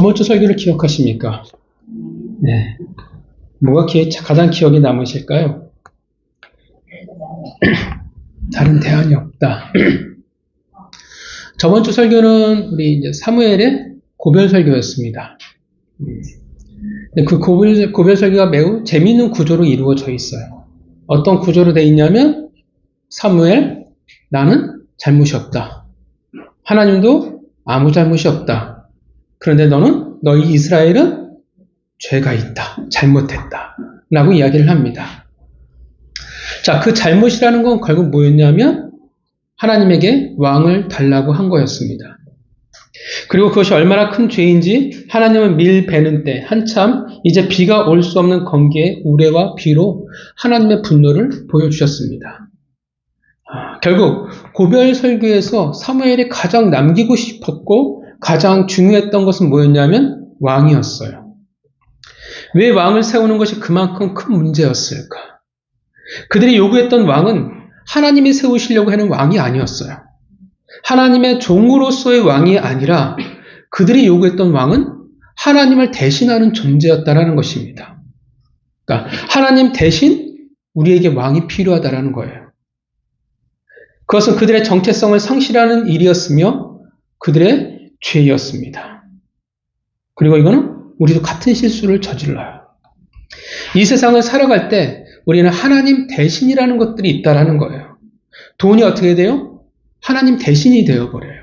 저번 주 설교를 기억하십니까? 네. 뭐가 가장 기억에 남으실까요? 다른 대안이 없다. 저번 주 설교는 우리 이제 사무엘의 고별 설교였습니다. 그 고별 설교가 매우 재미있는 구조로 이루어져 있어요. 어떤 구조로 되어 있냐면, 사무엘, 나는 잘못이 없다. 하나님도 아무 잘못이 없다. 그런데 너희 이스라엘은 죄가 있다. 잘못했다. 라고 이야기를 합니다. 자, 그 잘못이라는 건 결국 뭐였냐면 하나님에게 왕을 달라고 한 거였습니다. 그리고 그것이 얼마나 큰 죄인지 하나님은 밀 베는 때 한참 이제 비가 올 수 없는 건기에 우레와 비로 하나님의 분노를 보여주셨습니다. 결국 고별 설교에서 사무엘이 가장 남기고 싶었고 가장 중요했던 것은 뭐였냐면 왕이었어요. 왜 왕을 세우는 것이 그만큼 큰 문제였을까? 그들이 요구했던 왕은 하나님이 세우시려고 하는 왕이 아니었어요. 하나님의 종으로서의 왕이 아니라 그들이 요구했던 왕은 하나님을 대신하는 존재였다라는 것입니다. 그러니까 하나님 대신 우리에게 왕이 필요하다라는 거예요. 그것은 그들의 정체성을 상실하는 일이었으며 그들의 죄였습니다. 그리고 이거는 우리도 같은 실수를 저질러요. 이 세상을 살아갈 때 우리는 하나님 대신이라는 것들이 있다라는 거예요. 돈이 어떻게 돼요? 하나님 대신이 되어버려요.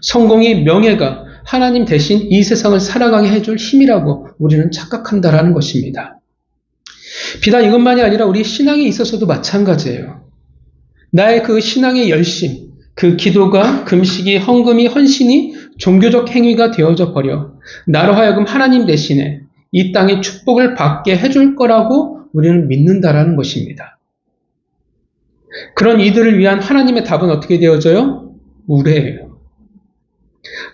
성공이, 명예가 하나님 대신 이 세상을 살아가게 해줄 힘이라고 우리는 착각한다라는 것입니다. 비단 이것만이 아니라 우리 신앙에 있어서도 마찬가지예요. 나의 그 신앙의 열심, 그 기도가, 금식이, 헌금이, 헌신이 종교적 행위가 되어져 버려 나로 하여금 하나님 대신에 이 땅의 축복을 받게 해줄 거라고 우리는 믿는다라는 것입니다. 그런 이들을 위한 하나님의 답은 어떻게 되어져요? 우레예요.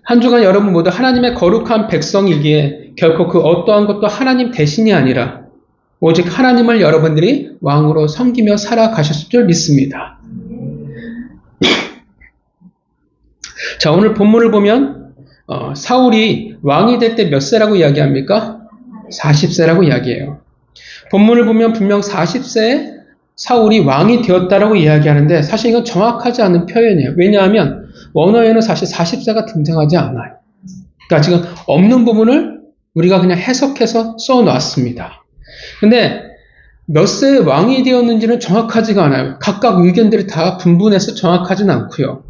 한 주간 여러분 모두 하나님의 거룩한 백성이기에 결코 그 어떠한 것도 하나님 대신이 아니라 오직 하나님을 여러분들이 왕으로 섬기며 살아가셨을 줄 믿습니다. 자, 오늘 본문을 보면 사울이 왕이 될 때 몇 세라고 이야기합니까? 40세라고 이야기해요. 본문을 보면 분명 40세에 사울이 왕이 되었다라고 이야기하는데 사실 이건 정확하지 않은 표현이에요. 왜냐하면 원어에는 사실 40세가 등장하지 않아요. 그러니까 지금 없는 부분을 우리가 그냥 해석해서 써놨습니다. 근데 몇 세에 왕이 되었는지는 정확하지가 않아요. 각각 의견들이 다 분분해서 정확하진 않고요.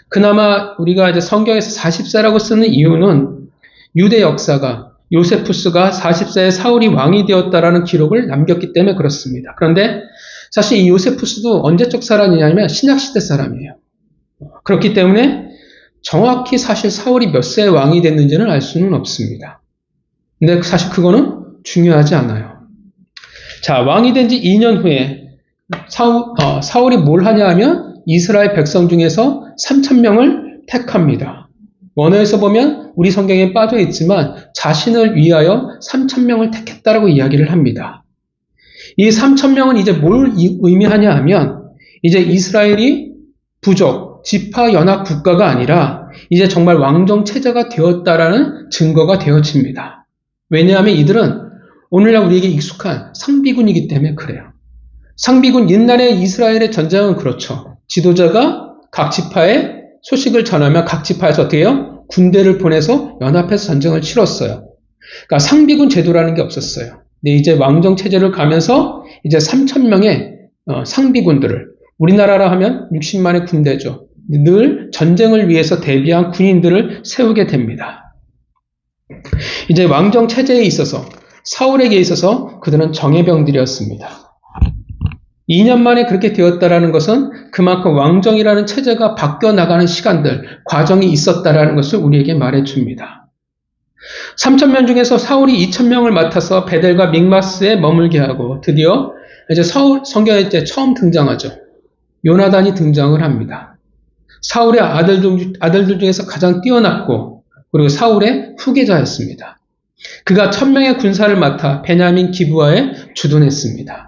그나마 우리가 이제 성경에서 40세라고 쓰는 이유는 유대 역사가 요세푸스가 40세에 사울이 왕이 되었다라는 기록을 남겼기 때문에 그렇습니다. 그런데 사실 이 요세푸스도 언제적 사람이냐면 신약시대 사람이에요. 그렇기 때문에 정확히 사실 사울이 몇 세에 왕이 됐는지는 알 수는 없습니다. 근데 사실 그거는 중요하지 않아요. 자, 왕이 된 지 2년 후에 사울이 뭘 하냐 하면 이스라엘 백성 중에서 3,000명을 택합니다. 원어에서 보면 우리 성경에 빠져 있지만 자신을 위하여 3,000명을 택했다라고 이야기를 합니다. 이 3,000명은 이제 뭘 의미하냐 하면 이제 이스라엘이 부족, 지파 연합 국가가 아니라 이제 정말 왕정 체제가 되었다라는 증거가 되어집니다. 왜냐하면 이들은 오늘날 우리에게 익숙한 상비군이기 때문에 그래요. 상비군, 옛날에 이스라엘의 전쟁은 그렇죠. 지도자가 각 지파에 소식을 전하면 각 지파에서 어떻게 해요? 군대를 보내서 연합해서 전쟁을 치렀어요. 그러니까 상비군 제도라는 게 없었어요. 근데 이제 왕정 체제를 가면서 이제 3,000명의 상비군들을, 우리나라라 하면 60만의 군대죠. 늘 전쟁을 위해서 대비한 군인들을 세우게 됩니다. 이제 왕정 체제에 있어서 사울에게 있어서 그들은 정예병들이었습니다. 2년 만에 그렇게 되었다라는 것은 그만큼 왕정이라는 체제가 바뀌어 나가는 시간들, 과정이 있었다라는 것을 우리에게 말해줍니다. 3,000명 중에서 사울이 2,000명을 맡아서 베델과 믹마스에 머물게 하고 드디어 이제 성경에 이제 처음 등장하죠. 요나단이 등장을 합니다. 사울의 아들들 중에서 가장 뛰어났고 그리고 사울의 후계자였습니다. 그가 1,000명의 군사를 맡아 베냐민 기브아에 주둔했습니다.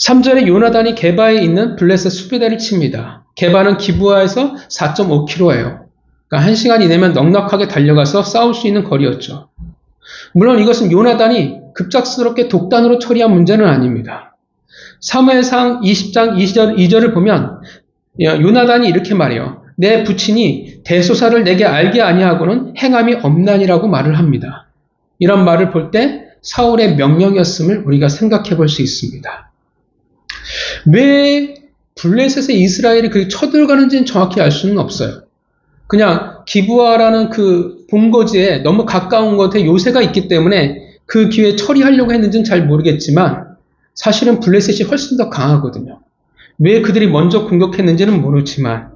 3절에 요나단이 게바에 있는 블레셋 수비대를 칩니다. 게바는 기브아에서 4.5km예요. 그러니까 1시간 이내면 넉넉하게 달려가서 싸울 수 있는 거리였죠. 물론 이것은 요나단이 급작스럽게 독단으로 처리한 문제는 아닙니다. 사무엘상 20장 2절을 보면 요나단이 이렇게 말해요. 내 부친이 대소사를 내게 알게 아니하고는 행함이 없나니라고 말을 합니다. 이런 말을 볼 때 사울의 명령이었음을 우리가 생각해 볼 수 있습니다. 왜 블레셋에 이스라엘이 그렇게 쳐들어가는지는 정확히 알 수는 없어요. 그냥 기브아라는 그 본거지에 너무 가까운 곳에 요새가 있기 때문에 그 기회에 처리하려고 했는지는 잘 모르겠지만 사실은 블레셋이 훨씬 더 강하거든요. 왜 그들이 먼저 공격했는지는 모르지만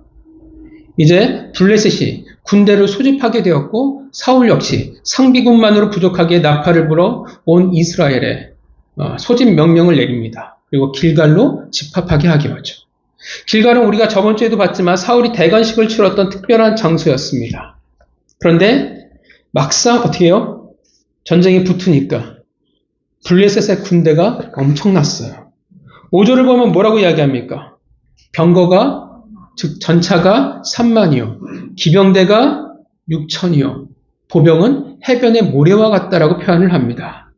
이제 블레셋이 군대를 소집하게 되었고 사울 역시 상비군만으로 부족하기에 나팔을 불어 온 이스라엘에 소집 명령을 내립니다. 그리고 길갈로 집합하게 하게 하죠. 길갈은 우리가 저번 주에도 봤지만 사울이 대관식을 치렀던 특별한 장소였습니다. 그런데 막상 어떻게 해요? 전쟁이 붙으니까 블레셋의 군대가 엄청났어요. 5절을 보면 뭐라고 이야기합니까? 병거가 즉 전차가 3만이요. 기병대가 6천이요. 보병은 해변의 모래와 같다라고 표현을 합니다.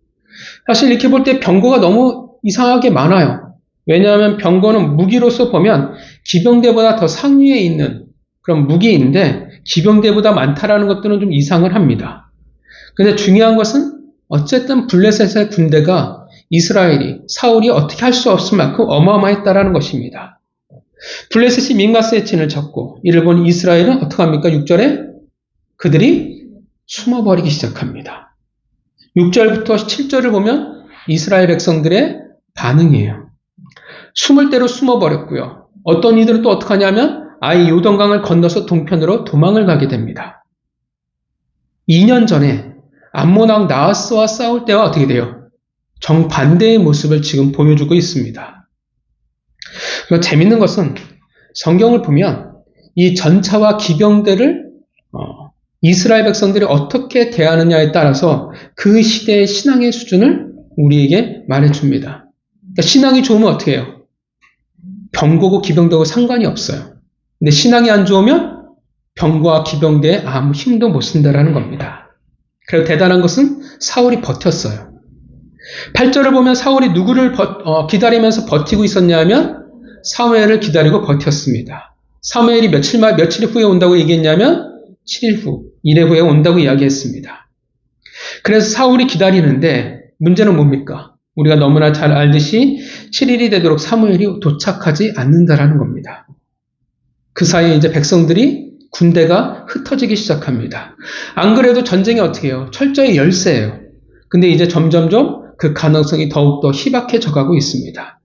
사실 이렇게 볼 때 병거가 너무 이상하게 많아요. 왜냐하면 병거는 무기로서 보면 기병대보다 더 상위에 있는 그런 무기인데 기병대보다 많다라는 것들은 좀 이상을 합니다. 그런데 중요한 것은 어쨌든 블레셋의 군대가 이스라엘이 사울이 어떻게 할 수 없을 만큼 어마어마했다라는 것입니다. 블레셋이 mikmas의 진을 쳤고 이를 본 이스라엘은 어떻게 합니까? 6절에 그들이 숨어버리기 시작합니다. 6절부터 7절을 보면 이스라엘 백성들의 반응이에요. 숨을 대로 숨어버렸고요. 어떤 이들은 또 어떻게 하냐면 아예 요단강을 건너서 동편으로 도망을 가게 됩니다. 2년 전에 암몬 왕 나하스와 싸울 때와 어떻게 돼요? 정반대의 모습을 지금 보여주고 있습니다. 재밌는 것은 성경을 보면 이 전차와 기병대를 이스라엘 백성들이 어떻게 대하느냐에 따라서 그 시대의 신앙의 수준을 우리에게 말해줍니다. 그러니까 신앙이 좋으면 어떻게 해요? 병거고 기병대고 상관이 없어요. 근데 신앙이 안 좋으면 병거와 기병대에 아무 힘도 못 쓴다라는 겁니다. 그리고 대단한 것은 사울이 버텼어요. 8절을 보면 사울이 누구를 기다리면서 버티고 있었냐 하면 사무엘을 기다리고 버텼습니다. 사무엘이 며칠 후에 온다고 얘기했냐면 7일 후, 1회 후에 온다고 이야기했습니다. 그래서 사울이 기다리는데 문제는 뭡니까? 우리가 너무나 잘 알듯이 7일이 되도록 사무엘이 도착하지 않는다라는 겁니다. 그 사이에 이제 백성들이 군대가 흩어지기 시작합니다. 안 그래도 전쟁이 어떻게 해요? 철저히 열세예요. 근데 이제 점점점 그 가능성이 더욱더 희박해져 가고 있습니다.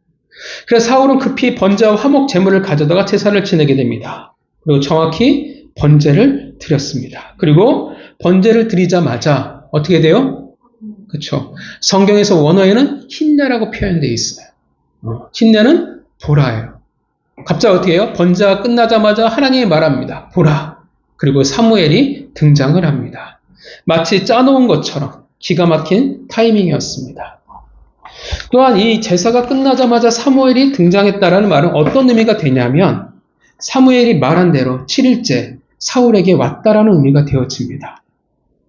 그래서 사울은 급히 번제와 화목 제물을 가져다가 제사를 지내게 됩니다. 그리고 정확히 번제를 드렸습니다. 그리고 번제를 드리자마자 어떻게 돼요? 그렇죠. 성경에서 원어에는 흰내라고 표현되어 있어요. 흰내는 보라예요. 갑자기 어떻게 해요? 번제가 끝나자마자 하나님이 말합니다. 보라. 그리고 사무엘이 등장을 합니다. 마치 짜놓은 것처럼 기가 막힌 타이밍이었습니다. 또한 이 제사가 끝나자마자 사무엘이 등장했다라는 말은 어떤 의미가 되냐면 사무엘이 말한 대로 7일째 사울에게 왔다라는 의미가 되어집니다.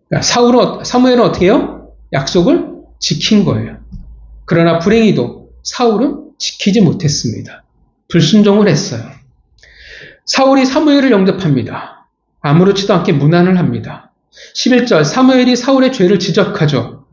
그러니까 사무엘은 어떻게 해요? 약속을 지킨 거예요. 그러나 불행히도 사울은 지키지 못했습니다. 불순종을 했어요. 사울이 사무엘을 영접합니다. 아무렇지도 않게 문안을 합니다. 11절 사무엘이 사울의 죄를 지적하죠.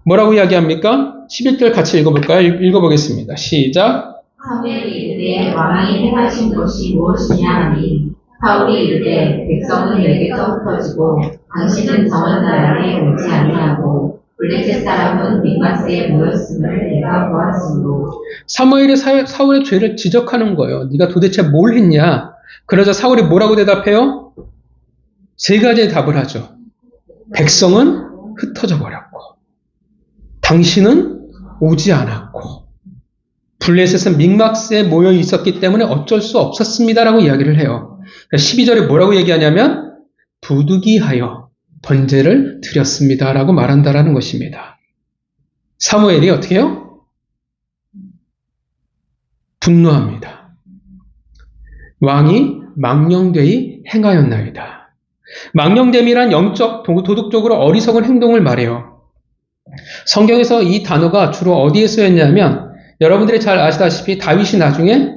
뭐라고 이야기합니까? 11절 같이 읽어볼까요? 읽어보겠습니다. 시작. 사무엘이 이르되 왕이 행하신 것이 무엇이냐 하니 사울이 이르되 백성은 내게서 흩어지고 당신은 정한 나라에 오지 아니하고 블레셋 사람은 mikmas에 모였음을 내가 보았으므로. 사무엘이 사울의 죄를 지적하는 거예요. 네가 도대체 뭘 했냐? 그러자 사울이 뭐라고 대답해요? 세 가지의 답을 하죠. 백성은 흩어져 버렸고 당신은 오지 않았고 블레셋은 mikmas에 모여 있었기 때문에 어쩔 수 없었습니다라고 이야기를 해요. 12절에 뭐라고 얘기하냐면 부득이하여 번제를 드렸습니다라고 말한다라는 것입니다. 사무엘이 어떻게 해요? 분노합니다. 왕이 망령되이 행하였나이다. 망령됨이란 영적, 도덕적으로 어리석은 행동을 말해요. 성경에서 이 단어가 주로 어디에 쓰였냐면 여러분들이 잘 아시다시피 다윗이 나중에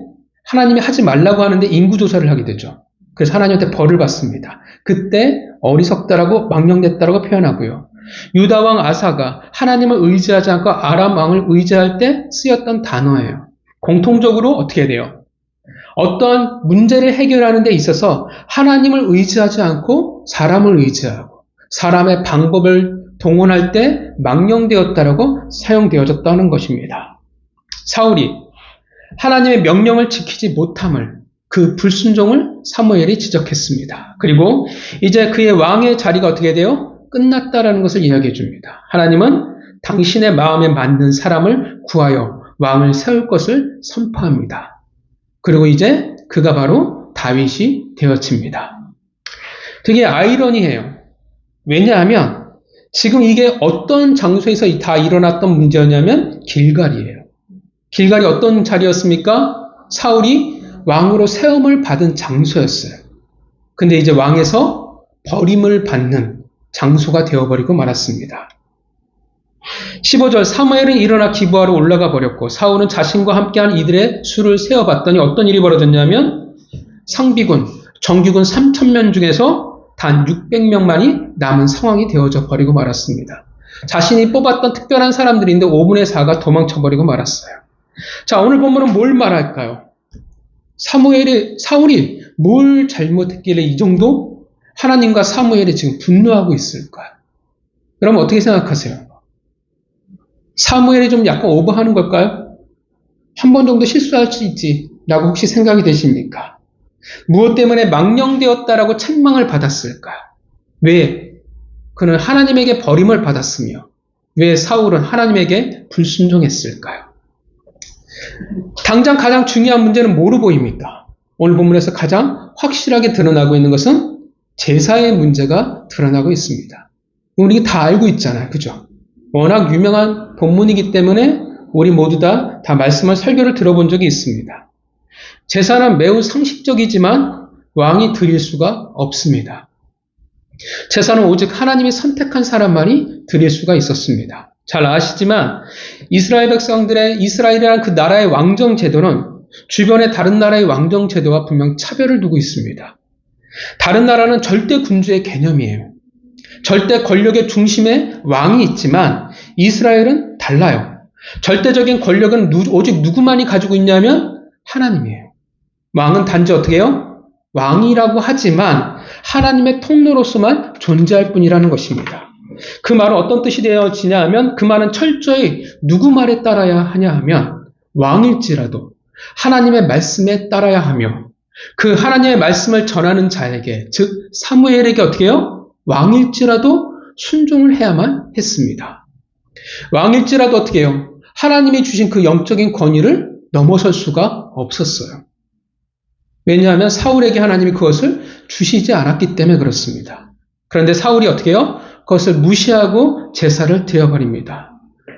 하나님이 하지 말라고 하는데 인구조사를 하게 되죠. 그래서 하나님한테 벌을 받습니다. 그때 어리석다라고 망령됐다라고 표현하고요. 유다왕 아사가 하나님을 의지하지 않고 아람 왕을 의지할 때 쓰였던 단어예요. 공통적으로 어떻게 돼요? 어떤 문제를 해결하는 데 있어서 하나님을 의지하지 않고 사람을 의지하고 사람의 방법을 동원할 때 망령되었다라고 사용되어졌다는 것입니다. 사울이 하나님의 명령을 지키지 못함을, 그 불순종을 사무엘이 지적했습니다. 그리고 이제 그의 왕의 자리가 어떻게 돼요? 끝났다라는 것을 이야기해 줍니다. 하나님은 당신의 마음에 맞는 사람을 구하여 왕을 세울 것을 선포합니다. 그리고 이제 그가 바로 다윗이 되어집니다. 되게 아이러니해요. 왜냐하면 지금 이게 어떤 장소에서 다 일어났던 문제였냐면 길갈이에요. 길갈이 어떤 자리였습니까? 사울이 왕으로 세움을 받은 장소였어요. 근데 이제 왕에서 버림을 받는 장소가 되어버리고 말았습니다. 15절 사무엘은 일어나 기브아로 올라가 버렸고 사울은 자신과 함께한 이들의 수를 세어봤더니 어떤 일이 벌어졌냐면 상비군, 정규군 3,000명 중에서 단 600명만이 남은 상황이 되어져 버리고 말았습니다. 자신이 뽑았던 특별한 사람들인데 5분의 4가 도망쳐버리고 말았어요. 자, 오늘 본문은 뭘 말할까요? 사울이 뭘 잘못했길래 이 정도 하나님과 사무엘이 지금 분노하고 있을까요? 여러분 어떻게 생각하세요? 사무엘이 좀 약간 오버하는 걸까요? 한 번 정도 실수할 수 있지 라고 혹시 생각이 되십니까? 무엇 때문에 망령되었다라고 책망을 받았을까요? 왜? 그는 하나님에게 버림을 받았으며 왜 사울은 하나님에게 불순종했을까요? 당장 가장 중요한 문제는 뭐로 보입니까? 오늘 본문에서 가장 확실하게 드러나고 있는 것은 제사의 문제가 드러나고 있습니다. 우리 다 알고 있잖아요. 그죠? 워낙 유명한 본문이기 때문에 우리 모두 다 말씀을 설교를 들어본 적이 있습니다. 제사는 매우 상식적이지만 왕이 드릴 수가 없습니다. 제사는 오직 하나님이 선택한 사람만이 드릴 수가 있었습니다. 잘 아시지만 이스라엘 백성들의 이스라엘이라는 그 나라의 왕정 제도는 주변의 다른 나라의 왕정 제도와 분명 차별을 두고 있습니다. 다른 나라는 절대 군주의 개념이에요. 절대 권력의 중심에 왕이 있지만 이스라엘은 달라요. 절대적인 권력은 오직 누구만이 가지고 있냐면 하나님이에요. 왕은 단지 어떻게 해요? 왕이라고 하지만 하나님의 통로로서만 존재할 뿐이라는 것입니다. 그 말은 어떤 뜻이 되어지냐 하면 그 말은 철저히 누구 말에 따라야 하냐 하면 왕일지라도 하나님의 말씀에 따라야 하며 그 하나님의 말씀을 전하는 자에게 즉 사무엘에게 어떻게 해요? 왕일지라도 순종을 해야만 했습니다. 왕일지라도 어떻게 해요? 하나님이 주신 그 영적인 권위를 넘어설 수가 없었어요. 왜냐하면 사울에게 하나님이 그것을 주시지 않았기 때문에 그렇습니다. 그런데 사울이 어떻게 해요? 그것을 무시하고 제사를 드려버립니다.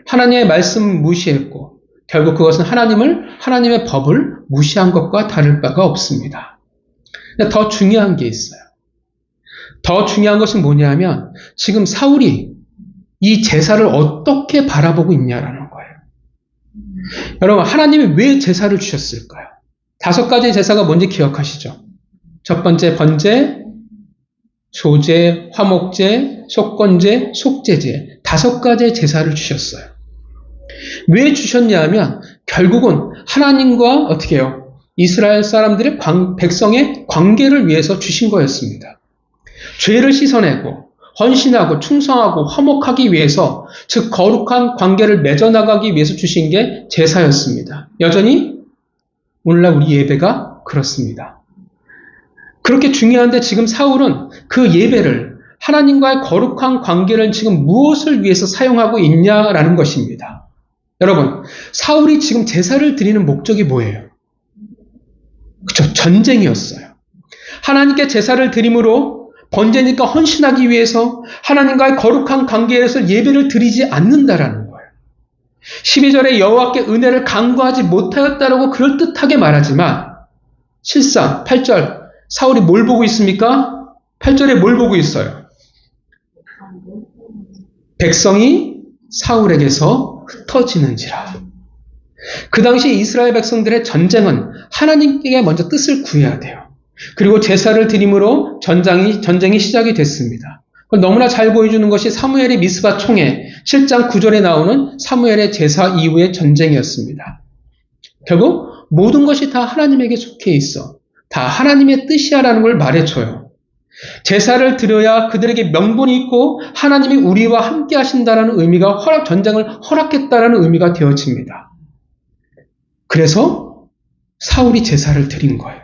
하나님의 말씀을 무시했고 결국 그것은 하나님의 법을 무시한 것과 다를 바가 없습니다. 더 중요한 게 있어요. 더 중요한 것은 뭐냐면 지금 사울이 이 제사를 어떻게 바라보고 있냐라는 거예요. 여러분 하나님이 왜 제사를 주셨을까요? 5가지 제사가 뭔지 기억하시죠? 첫 번째 번제, 소제, 화목제, 속건제, 속제제 5가지의 제사를 주셨어요. 왜 주셨냐 하면 결국은 하나님과 어떻게 해요? 이스라엘 사람들의 백성의 관계를 위해서 주신 거였습니다. 죄를 씻어내고 헌신하고 충성하고 화목하기 위해서 즉 거룩한 관계를 맺어나가기 위해서 주신 게 제사였습니다. 여전히 오늘날 우리 예배가 그렇습니다. 그렇게 중요한데 지금 사울은 그 예배를 하나님과의 거룩한 관계를 지금 무엇을 위해서 사용하고 있냐라는 것입니다. 여러분 사울이 지금 제사를 드리는 목적이 뭐예요? 그렇죠. 전쟁이었어요. 하나님께 제사를 드림으로 번제니까 헌신하기 위해서 하나님과의 거룩한 관계에서 예배를 드리지 않는다라는 거예요. 12절에 여호와께 은혜를 간구하지 못하였다라고 그럴듯하게 말하지만 실상 8절 사울이 뭘 보고 있습니까? 8절에 뭘 보고 있어요? 백성이 사울에게서 흩어지는지라. 그 당시 이스라엘 백성들의 전쟁은 하나님께 먼저 뜻을 구해야 돼요. 그리고 제사를 드림으로 전쟁이 시작이 됐습니다. 너무나 잘 보여주는 것이 사무엘의 미스바 총회 7장 9절에 나오는 사무엘의 제사 이후의 전쟁이었습니다. 결국 모든 것이 다 하나님에게 속해 있어. 다 하나님의 뜻이야라는 걸 말해줘요. 제사를 드려야 그들에게 명분이 있고 하나님이 우리와 함께 하신다라는 의미가 전쟁을 허락했다라는 의미가 되어집니다. 그래서 사울이 제사를 드린 거예요.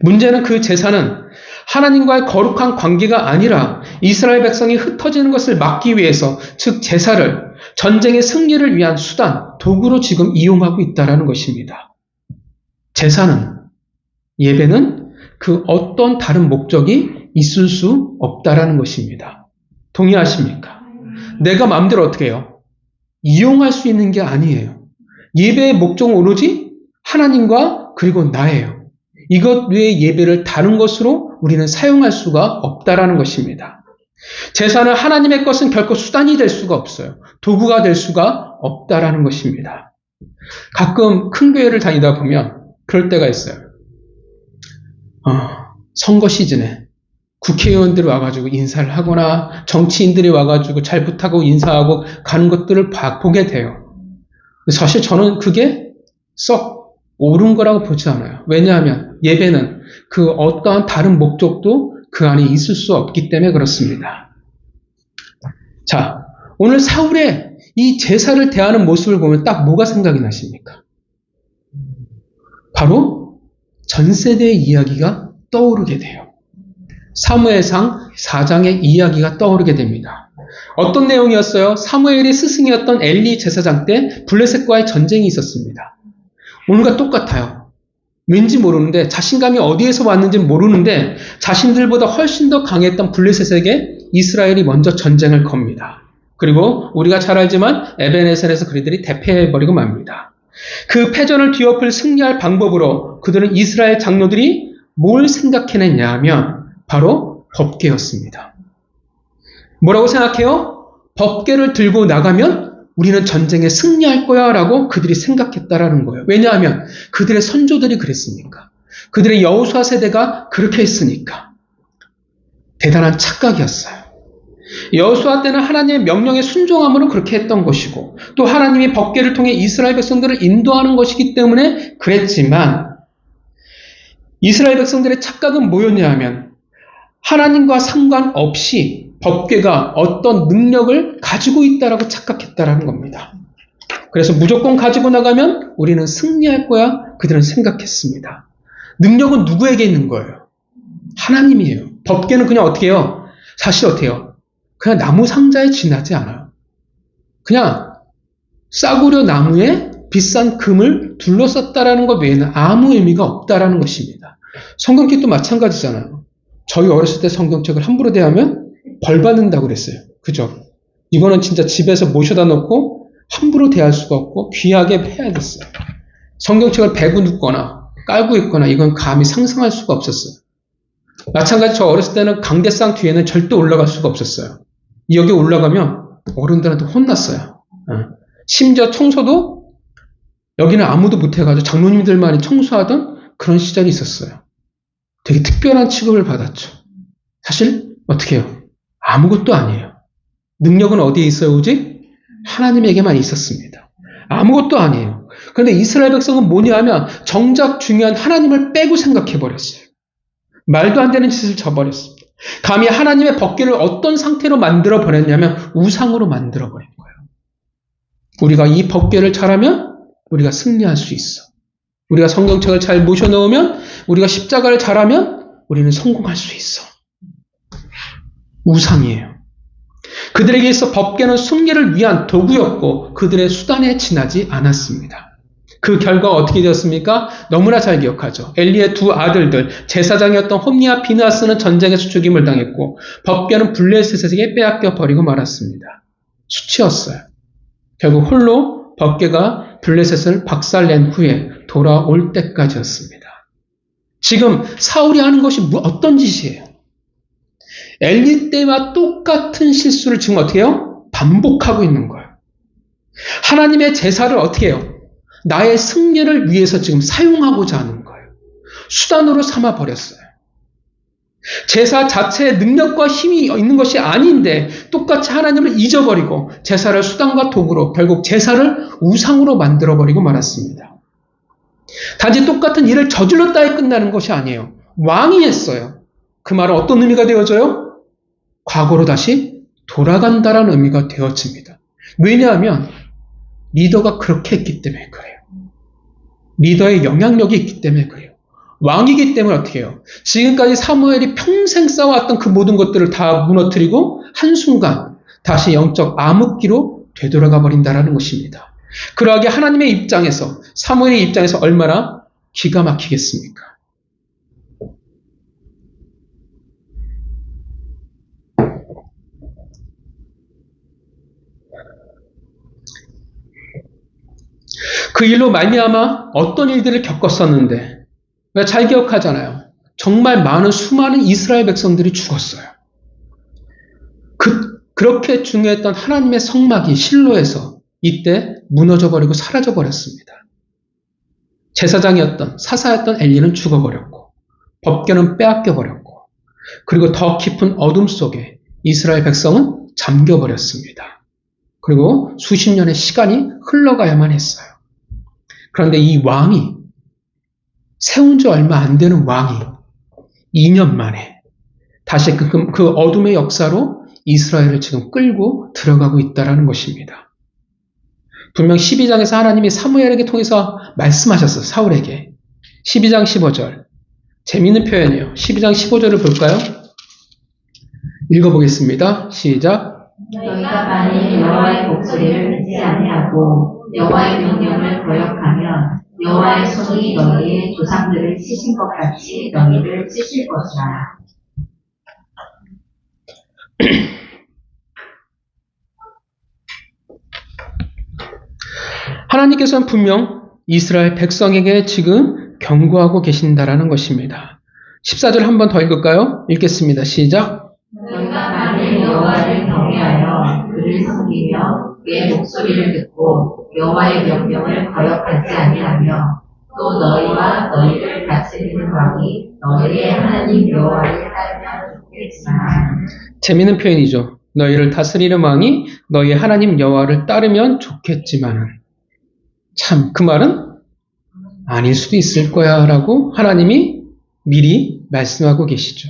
문제는 그 제사는 하나님과의 거룩한 관계가 아니라 이스라엘 백성이 흩어지는 것을 막기 위해서, 즉 제사를 전쟁의 승리를 위한 수단, 도구로 지금 이용하고 있다는 것입니다. 제사는, 예배는 그 어떤 다른 목적이 있을 수 없다라는 것입니다. 동의하십니까? 내가 마음대로 어떻게 해요? 이용할 수 있는 게 아니에요. 예배의 목적은 오로지 하나님과 그리고 나예요. 이것 외에 예배를 다른 것으로 우리는 사용할 수가 없다라는 것입니다. 제사는 하나님의 것은 결코 수단이 될 수가 없어요. 도구가 될 수가 없다라는 것입니다. 가끔 큰 교회를 다니다 보면 그럴 때가 있어요. 선거 시즌에 국회의원들이 와가지고 인사를 하거나 정치인들이 와가지고 잘 부탁하고 인사하고 가는 것들을 보게 돼요. 사실 저는 그게 썩 옳은 거라고 보지 않아요. 왜냐하면 예배는 그 어떠한 다른 목적도 그 안에 있을 수 없기 때문에 그렇습니다. 자, 오늘 사울의 이 제사를 대하는 모습을 보면 딱 뭐가 생각이 나십니까? 바로 전 세대의 이야기가 떠오르게 돼요. 사무엘상 4장의 이야기가 떠오르게 됩니다. 어떤 내용이었어요? 사무엘의 스승이었던 엘리 제사장 때 블레셋과의 전쟁이 있었습니다. 오늘과 똑같아요. 왠지 모르는데, 자신감이 어디에서 왔는지 모르는데 자신들보다 훨씬 더 강했던 블레셋에게 이스라엘이 먼저 전쟁을 겁니다. 그리고 우리가 잘 알지만 에벤에셀에서 그들이 대패해버리고 맙니다. 그 패전을 뒤엎을 승리할 방법으로 그들은 이스라엘 장로들이 뭘 생각해냈냐 하면 바로 법궤였습니다. 뭐라고 생각해요? 법궤를 들고 나가면 우리는 전쟁에 승리할 거야 라고 그들이 생각했다라는 거예요. 왜냐하면 그들의 선조들이 그랬으니까. 그들의 여호수아 세대가 그렇게 했으니까. 대단한 착각이었어요. 여호수아 때는 하나님의 명령에 순종함으로 그렇게 했던 것이고, 또 하나님이 법궤를 통해 이스라엘 백성들을 인도하는 것이기 때문에 그랬지만, 이스라엘 백성들의 착각은 뭐였냐 하면 하나님과 상관없이 법궤가 어떤 능력을 가지고 있다라고 착각했다라는 겁니다. 그래서 무조건 가지고 나가면 우리는 승리할 거야 그들은 생각했습니다. 능력은 누구에게 있는 거예요? 하나님이에요. 법궤는 그냥 어떻게 해요? 사실 어떻게 해요? 그냥 나무 상자에 지나지 않아요. 그냥 싸구려 나무에 비싼 금을 둘러쌌다라는 것 외에는 아무 의미가 없다라는 것입니다. 성경책도 마찬가지잖아요. 저희 어렸을 때 성경책을 함부로 대하면 벌 받는다고 그랬어요. 그죠? 이거는 진짜 집에서 모셔다 놓고 함부로 대할 수가 없고 귀하게 해야겠어요. 성경책을 베고 눕거나 깔고 있거나 이건 감히 상상할 수가 없었어요. 마찬가지 저 어렸을 때는 강대상 뒤에는 절대 올라갈 수가 없었어요. 여기 올라가면 어른들한테 혼났어요. 심지어 청소도 여기는 아무도 못해가지고 장로님들만이 청소하던 그런 시절이 있었어요. 되게 특별한 취급을 받았죠. 사실 어떻게 해요? 아무것도 아니에요. 능력은 어디에 있어요? 오직 하나님에게만 있었습니다. 아무것도 아니에요. 그런데 이스라엘 백성은 뭐냐 하면 정작 중요한 하나님을 빼고 생각해버렸어요. 말도 안 되는 짓을 저버렸습니다. 감히 하나님의 법궤를 어떤 상태로 만들어버렸냐면 우상으로 만들어버린 거예요. 우리가 이 법궤를 잘하면 우리가 승리할 수 있어. 우리가 성경책을 잘 모셔놓으면, 우리가 십자가를 잘하면 우리는 성공할 수 있어. 우상이에요. 그들에게 있어 법궤는 승리를 위한 도구였고 그들의 수단에 지나지 않았습니다. 그 결과가 어떻게 되었습니까? 너무나 잘 기억하죠. 엘리의 두 아들들, 제사장이었던 홈니와 비느하스는 전쟁에서 죽임을 당했고 법궤는 블레셋에게 빼앗겨 버리고 말았습니다. 수치였어요. 결국 홀로 법궤가 블레셋을 박살낸 후에 돌아올 때까지였습니다. 지금 사울이 하는 것이 어떤 짓이에요? 엘리 때와 똑같은 실수를 지금 어떻게 해요? 반복하고 있는 거예요. 하나님의 제사를 어떻게 해요? 나의 승리를 위해서 지금 사용하고자 하는 거예요. 수단으로 삼아버렸어요. 제사 자체의 능력과 힘이 있는 것이 아닌데 똑같이 하나님을 잊어버리고 제사를 수단과 도구로 결국 제사를 우상으로 만들어버리고 말았습니다. 단지 똑같은 일을 저질렀다에 끝나는 것이 아니에요. 왕이 했어요. 그 말은 어떤 의미가 되어져요? 과거로 다시 돌아간다라는 의미가 되어집니다. 왜냐하면 리더가 그렇게 했기 때문에 그래요. 리더의 영향력이 있기 때문에 그래요. 왕이기 때문에 어떻게 해요? 지금까지 사무엘이 평생 쌓아왔던 그 모든 것들을 다 무너뜨리고 한순간 다시 영적 암흑기로 되돌아가 버린다는 것입니다. 그러하게 하나님의 입장에서, 사무엘의 입장에서 얼마나 기가 막히겠습니까? 그 일로 말미암아 어떤 일들을 겪었었는데 잘 기억하잖아요. 정말 많은 수많은 이스라엘 백성들이 죽었어요. 그렇게 중요했던 하나님의 성막이 실로에서 이때 무너져버리고 사라져버렸습니다. 제사장이었던 사사였던 엘리는 죽어버렸고 법궤는 빼앗겨버렸고 그리고 더 깊은 어둠 속에 이스라엘 백성은 잠겨버렸습니다. 그리고 수십 년의 시간이 흘러가야만 했어요. 그런데 이 왕이 세운 지 얼마 안 되는 왕이 2년 만에 다시 그 어둠의 역사로 이스라엘을 지금 끌고 들어가고 있다는 것입니다. 분명 12장에서 하나님이 사무엘에게 통해서 말씀하셨어요. 사울에게. 12장 15절. 재미있는 표현이에요. 12장 15절을 볼까요? 읽어보겠습니다. 시작. 너희가 만일 여호와의 목소리를 듣지 아니하고 여호와의 명령을 거역하면 여호와의 손이 너희의 조상들을 치신 것 같이 너희를 치실 것이라. 하나님께서는 분명 이스라엘 백성에게 지금 경고하고 계신다라는 것입니다. 14절 한 번 더 읽을까요? 읽겠습니다. 시작. 너희가 만일 여호와를 경외하여 그를 섬기며 그의 목소리를 듣고 여호와의 명령을 거역하지 아니하며 또 너희와 너희를 다스리는 왕이 너희의 하나님 여호와를 따르면 좋겠지만. 재미있는 표현이죠. 너희를 다스리는 왕이 너희의 하나님 여호와를 따르면 좋겠지만은 참 그 말은 아닐 수도 있을 거야 라고 하나님이 미리 말씀하고 계시죠.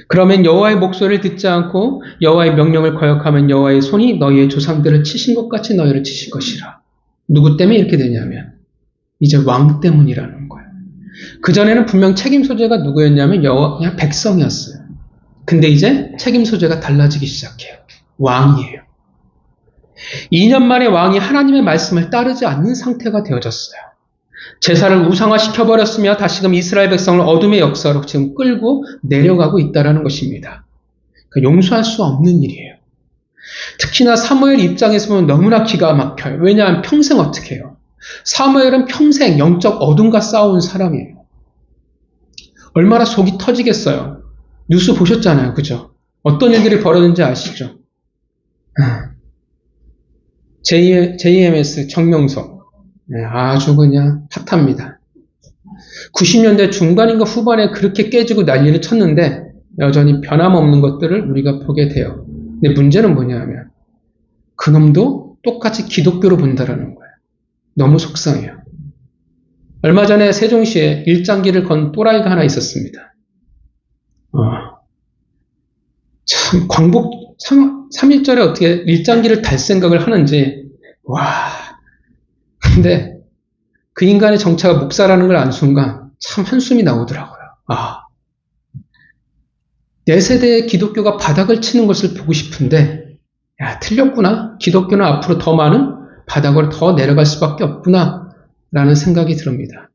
그러면 여호와의 목소리를 듣지 않고 여호와의 명령을 거역하면 여호와의 손이 너희의 조상들을 치신 것 같이 너희를 치실 것이라. 누구 때문에 이렇게 되냐면 이제 왕 때문이라는 거예요. 그전에는 분명 책임 소재가 누구였냐면 그냥 백성이었어요. 근데 이제 책임 소재가 달라지기 시작해요. 왕이에요. 2년 만에 왕이 하나님의 말씀을 따르지 않는 상태가 되어졌어요. 제사를 우상화시켜버렸으며 다시금 이스라엘 백성을 어둠의 역사로 지금 끌고 내려가고 있다는 것입니다. 용서할 수 없는 일이에요. 특히나 사무엘 입장에서 보면 너무나 기가 막혀요. 왜냐하면 평생 어떻게 해요? 사무엘은 평생 영적 어둠과 싸운 사람이에요. 얼마나 속이 터지겠어요. 뉴스 보셨잖아요. 그죠? 어떤 일들이 벌어졌는지 아시죠? JMS 정명석. 아주 그냥 핫합니다. 90년대 중반인가 후반에 그렇게 깨지고 난리를 쳤는데 여전히 변함없는 것들을 우리가 보게 돼요. 근데 문제는 뭐냐면 그놈도 똑같이 기독교로 본다라는 거예요. 너무 속상해요. 얼마 전에 세종시에 일장기를 건 또라이가 하나 있었습니다. 참 광복 3.1절에 어떻게 일장기를 달 생각을 하는지 와. 근데 그 인간의 정체가 목사라는 걸 안 순간 참 한숨이 나오더라고요. 내 세대의 기독교가 바닥을 치는 것을 보고 싶은데 야, 틀렸구나. 기독교는 앞으로 더 많은 바닥으로 더 내려갈 수밖에 없구나 라는 생각이 듭니다.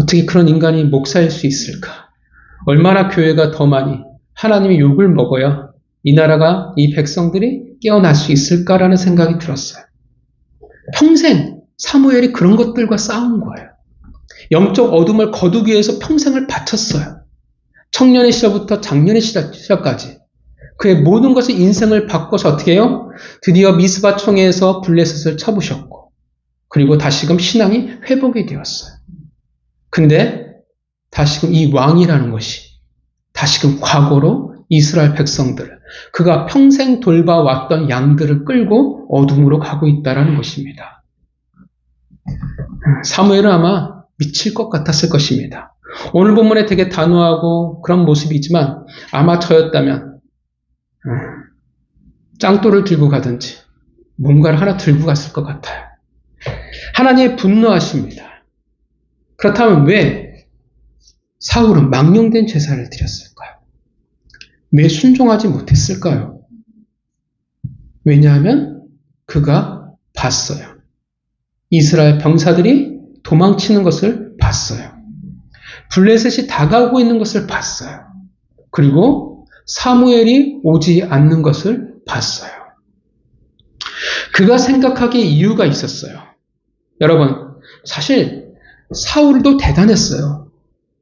어떻게 그런 인간이 목사일 수 있을까? 얼마나 교회가 더 많이 하나님의 욕을 먹어야 이 나라가, 이 백성들이 깨어날 수 있을까라는 생각이 들었어요. 평생 사무엘이 그런 것들과 싸운 거예요. 영적 어둠을 거두기 위해서 평생을 바쳤어요. 청년의 시절부터 장년의 시절까지 그의 모든 것의 인생을 바꿔서 어떻게 해요? 드디어 미스바 총회에서 블레셋을 쳐부셨고 그리고 다시금 신앙이 회복이 되었어요. 근데 다시금 이 왕이라는 것이 다시금 과거로 이스라엘 백성들을 그가 평생 돌봐왔던 양들을 끌고 어둠으로 가고 있다는 것입니다. 사무엘은 아마 미칠 것 같았을 것입니다. 오늘 본문에 되게 단호하고 그런 모습이지만 아마 저였다면 짱돌을 들고 가든지 뭔가를 하나 들고 갔을 것 같아요. 하나님이 분노하십니다. 그렇다면 왜 사울은 망령된 제사를 드렸을까요? 왜 순종하지 못했을까요? 왜냐하면 그가 봤어요. 이스라엘 병사들이 도망치는 것을 봤어요. 블레셋이 다가오고 있는 것을 봤어요. 그리고 사무엘이 오지 않는 것을 봤어요. 그가 생각하기에 이유가 있었어요. 여러분, 사실 사울도 대단했어요.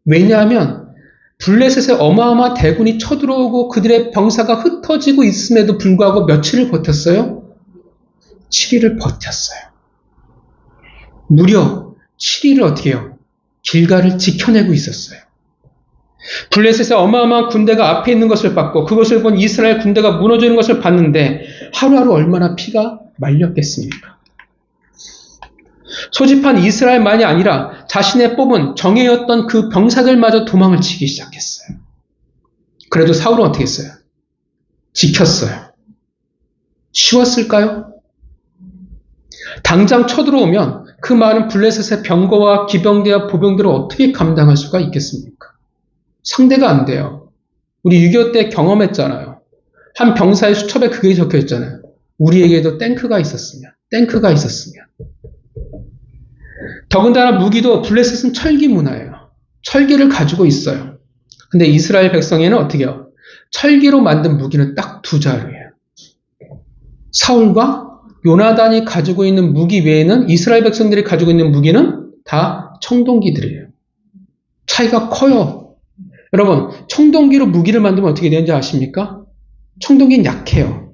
왜냐하면 블레셋의 어마어마한 대군이 쳐들어오고 그들의 병사가 흩어지고 있음에도 불구하고 며칠을 버텼어요? 7일을 버텼어요. 무려 7일을 어떻게 해요? 길가를 지켜내고 있었어요. 블레셋의 어마어마한 군대가 앞에 있는 것을 봤고 그것을 본 이스라엘 군대가 무너지는 것을 봤는데 하루하루 얼마나 피가 말렸겠습니까? 소집한 이스라엘만이 아니라 자신의 뽑은 정예였던 그 병사들마저 도망을 치기 시작했어요. 그래도 사울은 어떻게 했어요? 지켰어요. 쉬웠을까요? 당장 쳐들어오면 그 많은 블레셋의 병거와 기병대와 보병들을 어떻게 감당할 수가 있겠습니까? 상대가 안 돼요. 우리 6.25 때 경험했잖아요. 한 병사의 수첩에 그게 적혀 있잖아요. 우리에게도 탱크가 있었으면. 더군다나 무기도 블레셋은 철기 문화예요. 철기를 가지고 있어요. 근데 이스라엘 백성에는 어떻게 해요? 철기로 만든 무기는 딱 두 자루예요. 사울과 요나단이 가지고 있는 무기 외에는 이스라엘 백성들이 가지고 있는 무기는 다 청동기들이에요. 차이가 커요. 여러분, 청동기로 무기를 만들면 어떻게 되는지 아십니까? 청동기는 약해요.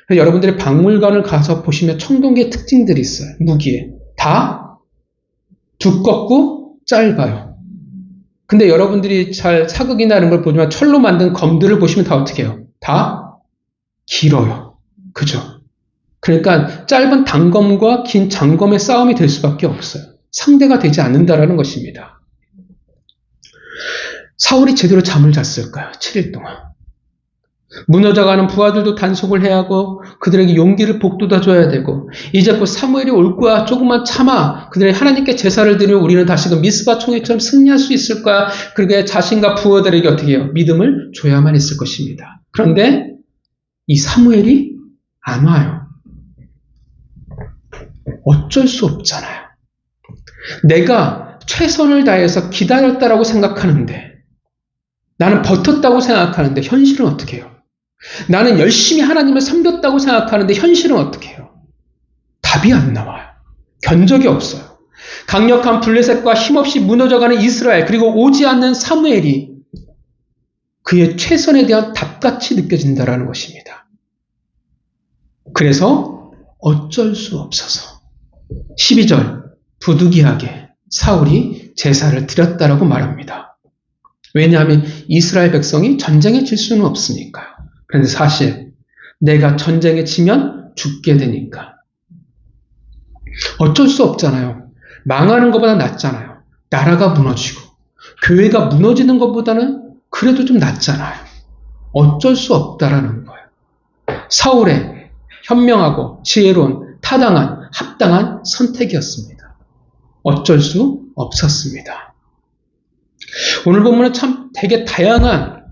여러분들이 박물관을 가서 보시면 청동기의 특징들이 있어요. 무기에. 다 두껍고 짧아요. 근데 여러분들이 잘 사극이나 이런 걸 보지만 철로 만든 검들을 보시면 다 어떻게 해요? 다 길어요. 그죠? 그러니까 짧은 단검과 긴 장검의 싸움이 될 수밖에 없어요. 상대가 되지 않는다라는 것입니다. 사울이 제대로 잠을 잤을까요? 7일 동안. 무너져가는 부하들도 단속을 해야 하고 그들에게 용기를 북돋아줘야 되고 이제 곧 사무엘이 올 거야. 조금만 참아. 그들이 하나님께 제사를 드리면 우리는 다시금 미스바 총회처럼 승리할 수 있을 거야. 그렇게 자신과 부하들에게 어떻게 해요? 믿음을 줘야만 했을 것입니다. 그런데 이 사무엘이 안 와요. 어쩔 수 없잖아요. 내가 최선을 다해서 기다렸다라고 생각하는데 나는 버텼다고 생각하는데 현실은 어떻게 해요? 나는 열심히 하나님을 섬겼다고 생각하는데 현실은 어떻게 해요? 답이 안 나와요. 견적이 없어요. 강력한 블레셋과 힘없이 무너져가는 이스라엘 그리고 오지 않는 사무엘이 그의 최선에 대한 답같이 느껴진다라는 것입니다. 그래서 어쩔 수 없어서 12절 부득이하게 사울이 제사를 드렸다라고 말합니다. 왜냐하면 이스라엘 백성이 전쟁에 질 수는 없으니까요. 그런데 사실 내가 전쟁에 지면 죽게 되니까 어쩔 수 없잖아요. 망하는 것보다 낫잖아요. 나라가 무너지고 교회가 무너지는 것보다는 그래도 좀 낫잖아요. 어쩔 수 없다라는 거예요. 사울의 현명하고 지혜로운 타당한 합당한 선택이었습니다. 어쩔 수 없었습니다. 오늘 본문은 참 되게 다양한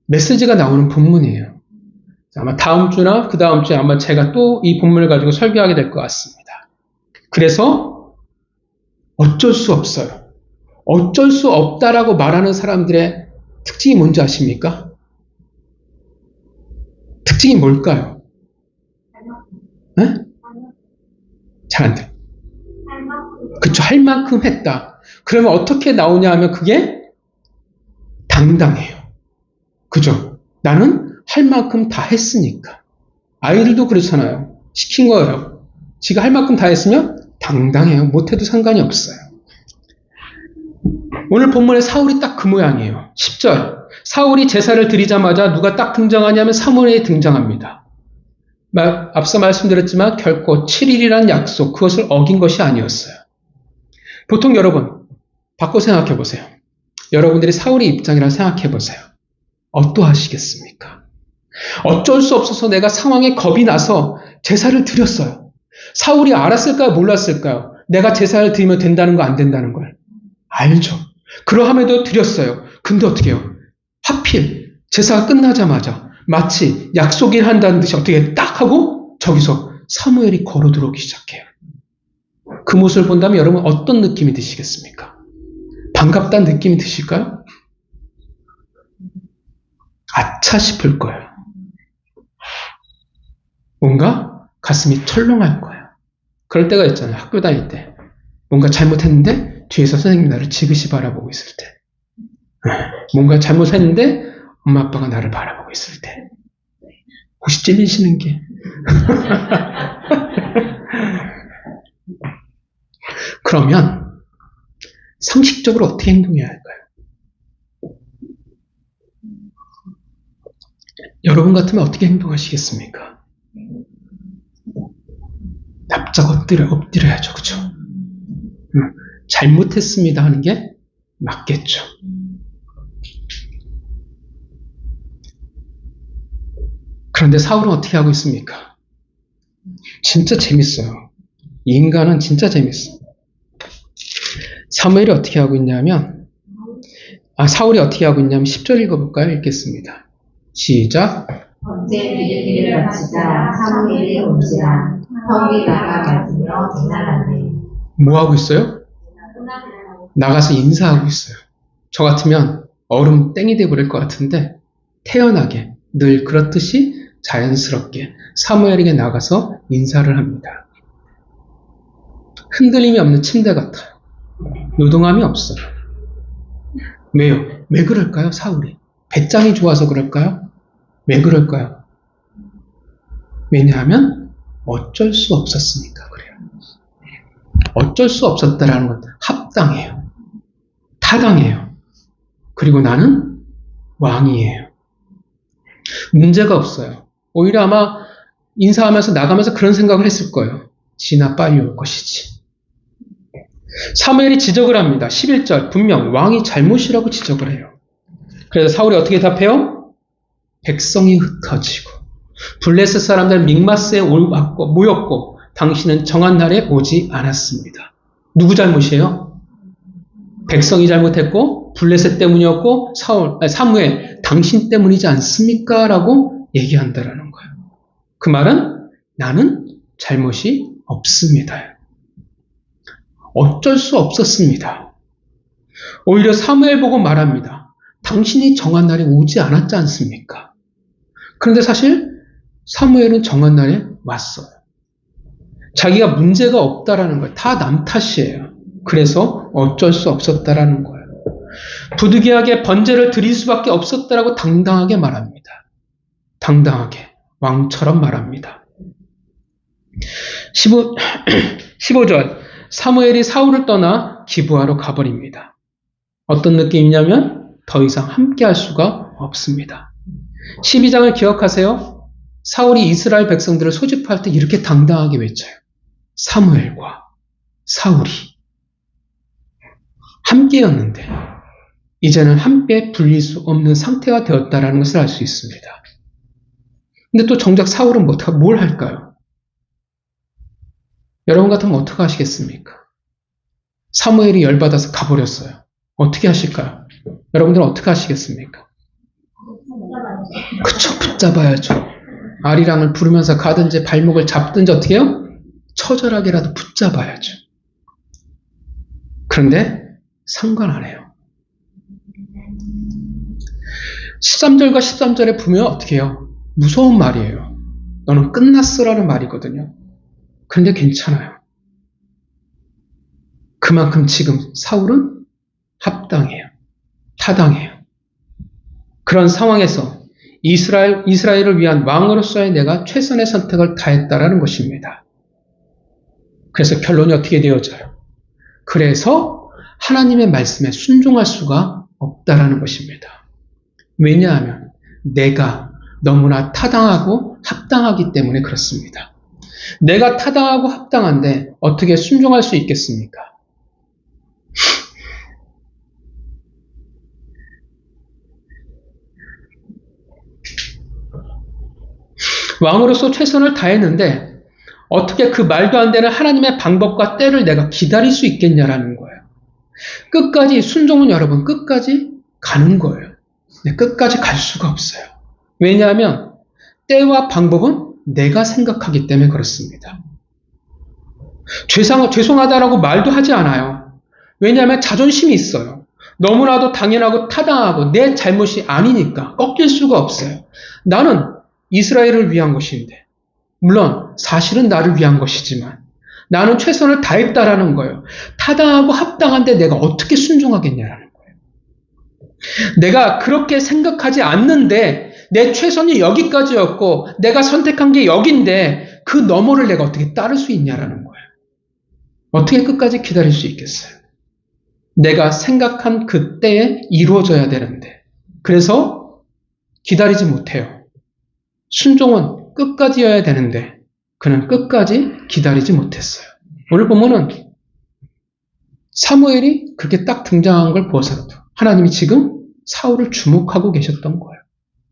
메시지가 나오는 본문이에요. 아마 다음 주나 그 다음 주에 아마 제가 또 이 본문을 가지고 설교하게 될 것 같습니다. 그래서 어쩔 수 없어요. 어쩔 수 없다라고 말하는 사람들의 특징이 뭔지 아십니까? 특징이 뭘까요? 네? 잘 안 들어요. 그쵸, 할 만큼 했다. 그러면 어떻게 나오냐 하면 그게 당당해요. 그죠? 나는 할 만큼 다 했으니까. 아이들도 그렇잖아요. 시킨 거예요. 지가 할 만큼 다 했으면 당당해요. 못해도 상관이 없어요. 오늘 본문에 사울이 딱 그 모양이에요. 10절. 사울이 제사를 드리자마자 누가 딱 등장하냐면 사무엘이 등장합니다. 앞서 말씀드렸지만 결코 7일이라는 약속, 그것을 어긴 것이 아니었어요. 보통 여러분, 바꿔 생각해 보세요. 여러분들이 사울의 입장이라 생각해 보세요. 어떠하시겠습니까? 어쩔 수 없어서 내가 상황에 겁이 나서 제사를 드렸어요. 사울이 알았을까요? 몰랐을까요? 내가 제사를 드리면 된다는 거 안 된다는 걸. 알죠. 그러함에도 드렸어요. 근데 어떻게 해요? 하필 제사가 끝나자마자 마치 약속을 한다는 듯이 어떻게 딱 하고 저기서 사무엘이 걸어 들어오기 시작해요. 그 모습을 본다면 여러분 어떤 느낌이 드시겠습니까? 반갑다는 느낌이 드실까요? 아차 싶을 거예요. 뭔가 가슴이 철렁할 거예요. 그럴 때가 있잖아요. 학교 다닐 때. 뭔가 잘못했는데 뒤에서 선생님이 나를 지그시 바라보고 있을 때. 뭔가 잘못했는데 엄마 아빠가 나를 바라보고 있을 때. 혹시 찔리시는 게. 그러면 상식적으로 어떻게 행동해야 할까요? 여러분 같으면 어떻게 행동하시겠습니까? 납작 엎드려야죠. 그죠? 잘못했습니다 하는 게 맞겠죠. 그런데 사울은 어떻게 하고 있습니까? 진짜 재밌어요. 이 인간은 진짜 재밌어요. 사무엘이 어떻게 하고 있냐면, 사울이 어떻게 하고 있냐면 10절 읽어볼까요? 읽겠습니다. 시작. 번제 드리기를 마치자 사무엘이 온지라 성이 나가 맞으며 도난하네. 뭐 하고 있어요? 나가서 인사하고 있어요. 저 같으면 얼음 땡이 돼버릴 것 같은데 태연하게 늘 그렇듯이 자연스럽게 사무엘에게 나가서 인사를 합니다. 흔들림이 없는 침대 같아요. 요동함이 없어요. 왜요? 왜 그럴까요? 사울이. 배짱이 좋아서 그럴까요? 왜 그럴까요? 왜냐하면 어쩔 수 없었으니까 그래요. 어쩔 수 없었다라는 건 합당해요. 타당해요. 그리고 나는 왕이에요. 문제가 없어요. 오히려 아마 인사하면서 나가면서 그런 생각을 했을 거예요. 지나 빨리 올 것이지. 사무엘이 지적을 합니다. 11절 분명 왕이 잘못이라고 지적을 해요. 그래서 사울이 어떻게 답해요? 백성이 흩어지고 블레셋 사람들 믹마스에 모였고 당신은 정한 날에 오지 않았습니다. 누구 잘못이에요? 백성이 잘못했고 블레셋 때문이었고 사무엘 당신 때문이지 않습니까? 라고 얘기한다라는 거예요. 그 말은 나는 잘못이 없습니다. 어쩔 수 없었습니다. 오히려 사무엘 보고 말합니다. 당신이 정한 날에 오지 않았지 않습니까? 그런데 사실 사무엘은 정한 날에 왔어요. 자기가 문제가 없다라는 거예요. 다 남 탓이에요. 그래서 어쩔 수 없었다라는 거예요. 부득이하게 번제를 드릴 수밖에 없었다라고 당당하게 말합니다. 당당하게 왕처럼 말합니다. 15절 사무엘이 사울을 떠나 기브아로 가버립니다. 어떤 느낌이냐면 더 이상 함께할 수가 없습니다. 12장을 기억하세요. 사울이 이스라엘 백성들을 소집할 때 이렇게 당당하게 외쳐요. 사무엘과 사울이 함께였는데 이제는 함께 불릴 수 없는 상태가 되었다는 것을 알 수 있습니다. 근데 또 정작 사울은 뭘 할까요? 여러분 같으면 어떻게 하시겠습니까? 사무엘이 열받아서 가버렸어요. 어떻게 하실까요? 여러분들은 어떻게 하시겠습니까? 그쵸, 붙잡아야죠. 아리랑을 부르면서 가든지 발목을 잡든지 어떻게 해요? 처절하게라도 붙잡아야죠. 그런데 상관 안 해요. 13절과 13절에 보면 어떻게 해요? 무서운 말이에요. 너는 끝났어라는 말이거든요. 그런데 괜찮아요. 그만큼 지금 사울은 합당해요. 타당해요. 그런 상황에서 이스라엘을 위한 왕으로서의 내가 최선의 선택을 다했다라는 것입니다. 그래서 결론이 어떻게 되어져요? 그래서 하나님의 말씀에 순종할 수가 없다라는 것입니다. 왜냐하면 내가 너무나 타당하고 합당하기 때문에 그렇습니다. 내가 타당하고 합당한데 어떻게 순종할 수 있겠습니까? 왕으로서 최선을 다했는데 어떻게 그 말도 안 되는 하나님의 방법과 때를 내가 기다릴 수 있겠냐라는 거예요. 끝까지 순종은 여러분 끝까지 가는 거예요. 끝까지 갈 수가 없어요. 왜냐하면 때와 방법은 내가 생각하기 때문에 그렇습니다. 죄송하다라고 말도 하지 않아요. 왜냐하면 자존심이 있어요. 너무나도 당연하고 타당하고 내 잘못이 아니니까 꺾일 수가 없어요. 나는 이스라엘을 위한 것인데, 물론 사실은 나를 위한 것이지만 나는 최선을 다했다라는 거예요. 타당하고 합당한데 내가 어떻게 순종하겠냐라는 거예요. 내가 그렇게 생각하지 않는데 내 최선이 여기까지였고 내가 선택한 게 여긴데 그 너머를 내가 어떻게 따를 수 있냐라는 거예요. 어떻게 끝까지 기다릴 수 있겠어요? 내가 생각한 그때에 이루어져야 되는데 그래서 기다리지 못해요. 순종은 끝까지여야 되는데 그는 끝까지 기다리지 못했어요. 오늘 보면은 사무엘이 그렇게 딱 등장한 걸 보아서라도 하나님이 지금 사울을 주목하고 계셨던 거예요.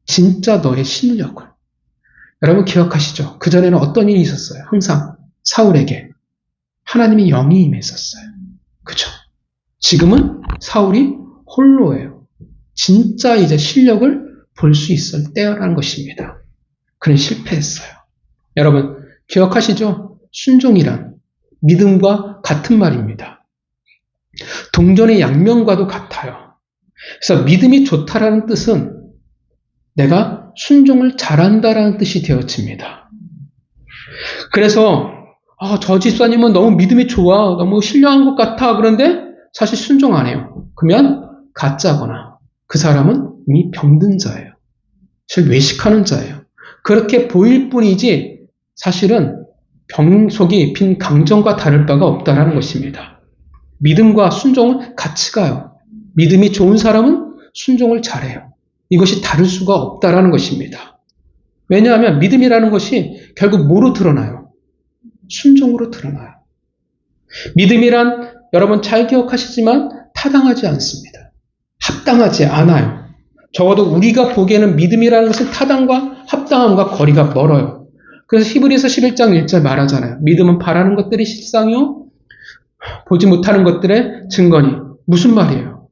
진짜 너의 실력을. 여러분 기억하시죠? 그전에는 어떤 일이 있었어요? 항상 사울에게 하나님의 영이 임했었어요. 그죠? 지금은 사울이 홀로예요. 진짜 이제 실력을 볼 수 있을 때라는 것입니다. 그는 실패했어요. 여러분 기억하시죠? 순종이란 믿음과 같은 말입니다. 동전의 양면과도 같아요. 그래서 믿음이 좋다라는 뜻은 내가 순종을 잘한다라는 뜻이 되어집니다. 그래서 저 집사님은 너무 믿음이 좋아, 너무 신령한 것 같아. 그런데 사실 순종 안 해요. 그러면 가짜거나 그 사람은 이미 병든 자예요. 사실 외식하는 자예요. 그렇게 보일 뿐이지 사실은 병속이 빈 강정과 다를 바가 없다라는 것입니다. 믿음과 순종은 같이 가요. 믿음이 좋은 사람은 순종을 잘해요. 이것이 다를 수가 없다라는 것입니다. 왜냐하면 믿음이라는 것이 결국 뭐로 드러나요? 순종으로 드러나요. 믿음이란 여러분 잘 기억하시지만 타당하지 않습니다. 합당하지 않아요. 적어도 우리가 보기에는 믿음이라는 것은 타당과 합당함과 거리가 멀어요. 그래서 히브리서 11장 1절 말하잖아요. 믿음은 바라는 것들이 실상이요 보지 못하는 것들의 증거니. 무슨 말이에요?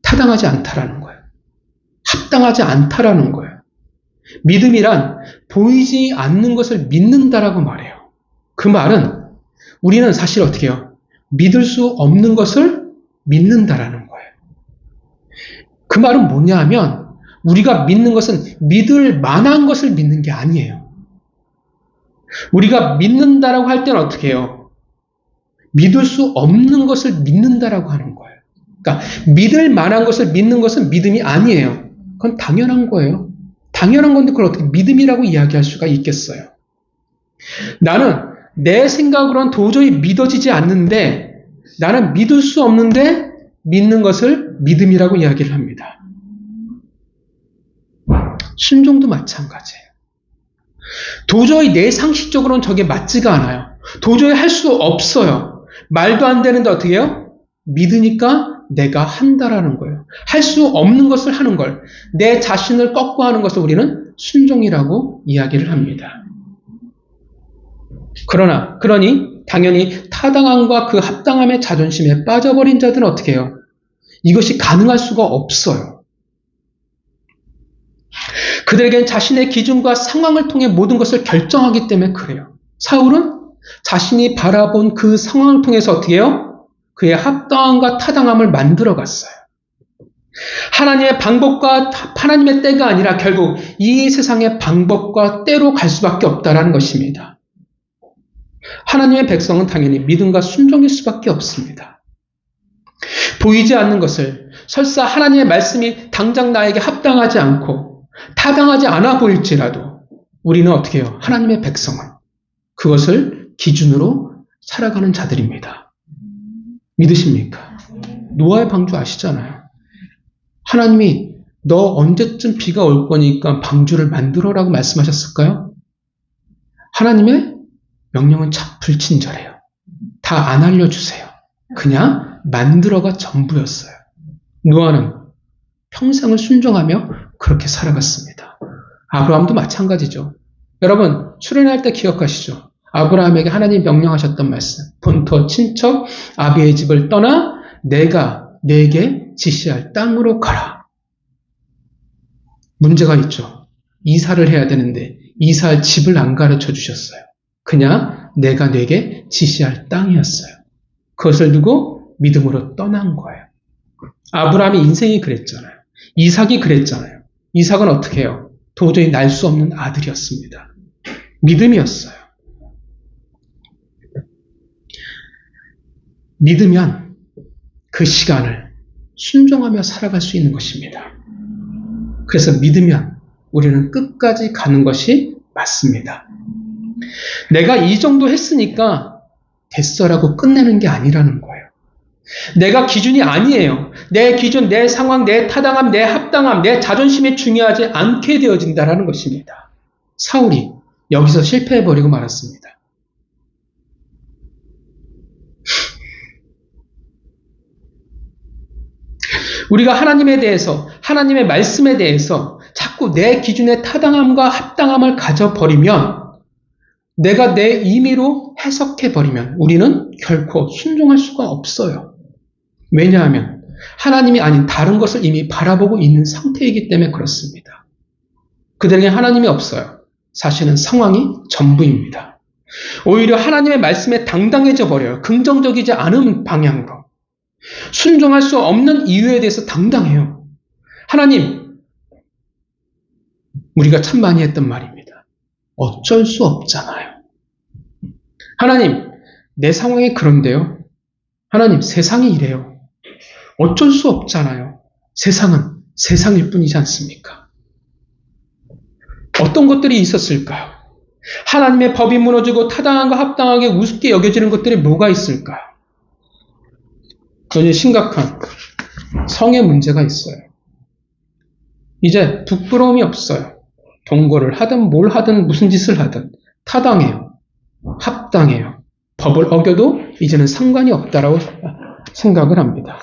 타당하지 않다라는 거예요. 합당하지 않다라는 거예요. 믿음이란 보이지 않는 것을 믿는다라고 말해요. 그 말은 우리는 사실 어떻게 해요? 믿을 수 없는 것을 믿는다라는 거예요. 그 말은 뭐냐 하면 우리가 믿는 것은 믿을 만한 것을 믿는 게 아니에요. 우리가 믿는다라고 할 때는 어떻게 해요? 믿을 수 없는 것을 믿는다라고 하는 거예요. 그러니까 믿을 만한 것을 믿는 것은 믿음이 아니에요. 그건 당연한 거예요. 당연한 건데 그걸 어떻게 믿음이라고 이야기할 수가 있겠어요? 나는 내 생각으로는 도저히 믿어지지 않는데 나는 믿을 수 없는데 믿는 것을 믿음이라고 이야기를 합니다. 순종도 마찬가지예요. 도저히 내 상식적으로는 저게 맞지가 않아요. 도저히 할 수 없어요. 말도 안 되는데 어떻게 해요? 믿으니까 내가 한다라는 거예요. 할 수 없는 것을 하는 걸, 내 자신을 꺾고 하는 것을 우리는 순종이라고 이야기를 합니다. 그러니 당연히 타당함과 그 합당함의 자존심에 빠져버린 자들은 어떻게 해요? 이것이 가능할 수가 없어요. 그들에겐 자신의 기준과 상황을 통해 모든 것을 결정하기 때문에 그래요. 사울은 자신이 바라본 그 상황을 통해서 어떻게 해요? 그의 합당함과 타당함을 만들어갔어요. 하나님의 방법과 하나님의 때가 아니라 결국 이 세상의 방법과 때로 갈 수밖에 없다라는 것입니다. 하나님의 백성은 당연히 믿음과 순종일 수밖에 없습니다. 보이지 않는 것을 설사 하나님의 말씀이 당장 나에게 합당하지 않고 타당하지 않아 보일지라도 우리는 어떻게 해요? 하나님의 백성은 그것을 기준으로 살아가는 자들입니다. 믿으십니까? 노아의 방주 아시잖아요. 하나님이 너 언제쯤 비가 올 거니까 방주를 만들어라고 말씀하셨을까요? 하나님의 명령은 참 불친절해요. 다 안 알려주세요. 그냥 만들어가 전부였어요. 노아는 평생을 순종하며 그렇게 살아갔습니다. 아브라함도 마찬가지죠. 여러분 수련할 때 기억하시죠? 아브라함에게 하나님이 명령하셨던 말씀. 본토 친척 아비의 집을 떠나 내가 내게 지시할 땅으로 가라. 문제가 있죠. 이사를 해야 되는데 이사할 집을 안 가르쳐 주셨어요. 그냥 내가 내게 지시할 땅이었어요. 그것을 두고 믿음으로 떠난 거예요. 아브라함의 인생이 그랬잖아요. 이삭이 그랬잖아요. 이삭은 어떻게 해요? 도저히 날 수 없는 아들이었습니다. 믿음이었어요. 믿으면 그 시간을 순종하며 살아갈 수 있는 것입니다. 그래서 믿으면 우리는 끝까지 가는 것이 맞습니다. 내가 이 정도 했으니까 됐어라고 끝내는 게 아니라는 거예요. 내가 기준이 아니에요. 내 기준, 내 상황, 내 타당함, 내 합당함, 내 자존심이 중요하지 않게 되어진다라는 것입니다. 사울이 여기서 실패해버리고 말았습니다. 우리가 하나님에 대해서, 하나님의 말씀에 대해서 자꾸 내 기준의 타당함과 합당함을 가져버리면, 내가 내 임의로 해석해버리면 우리는 결코 순종할 수가 없어요. 왜냐하면 하나님이 아닌 다른 것을 이미 바라보고 있는 상태이기 때문에 그렇습니다. 그들에게 하나님이 없어요. 사실은 상황이 전부입니다. 오히려 하나님의 말씀에 당당해져 버려요. 긍정적이지 않은 방향으로. 순종할 수 없는 이유에 대해서 당당해요. 하나님, 우리가 참 많이 했던 말입니다. 어쩔 수 없잖아요. 하나님, 내 상황이 그런데요. 하나님, 세상이 이래요. 어쩔 수 없잖아요. 세상은 세상일 뿐이지 않습니까? 어떤 것들이 있었을까요? 하나님의 법이 무너지고 타당한과 합당하게 우습게 여겨지는 것들이 뭐가 있을까요? 전혀 심각한 성의 문제가 있어요. 이제 부끄러움이 없어요. 동거를 하든 뭘 하든 무슨 짓을 하든 타당해요. 합당해요. 법을 어겨도 이제는 상관이 없다라고 생각을 합니다.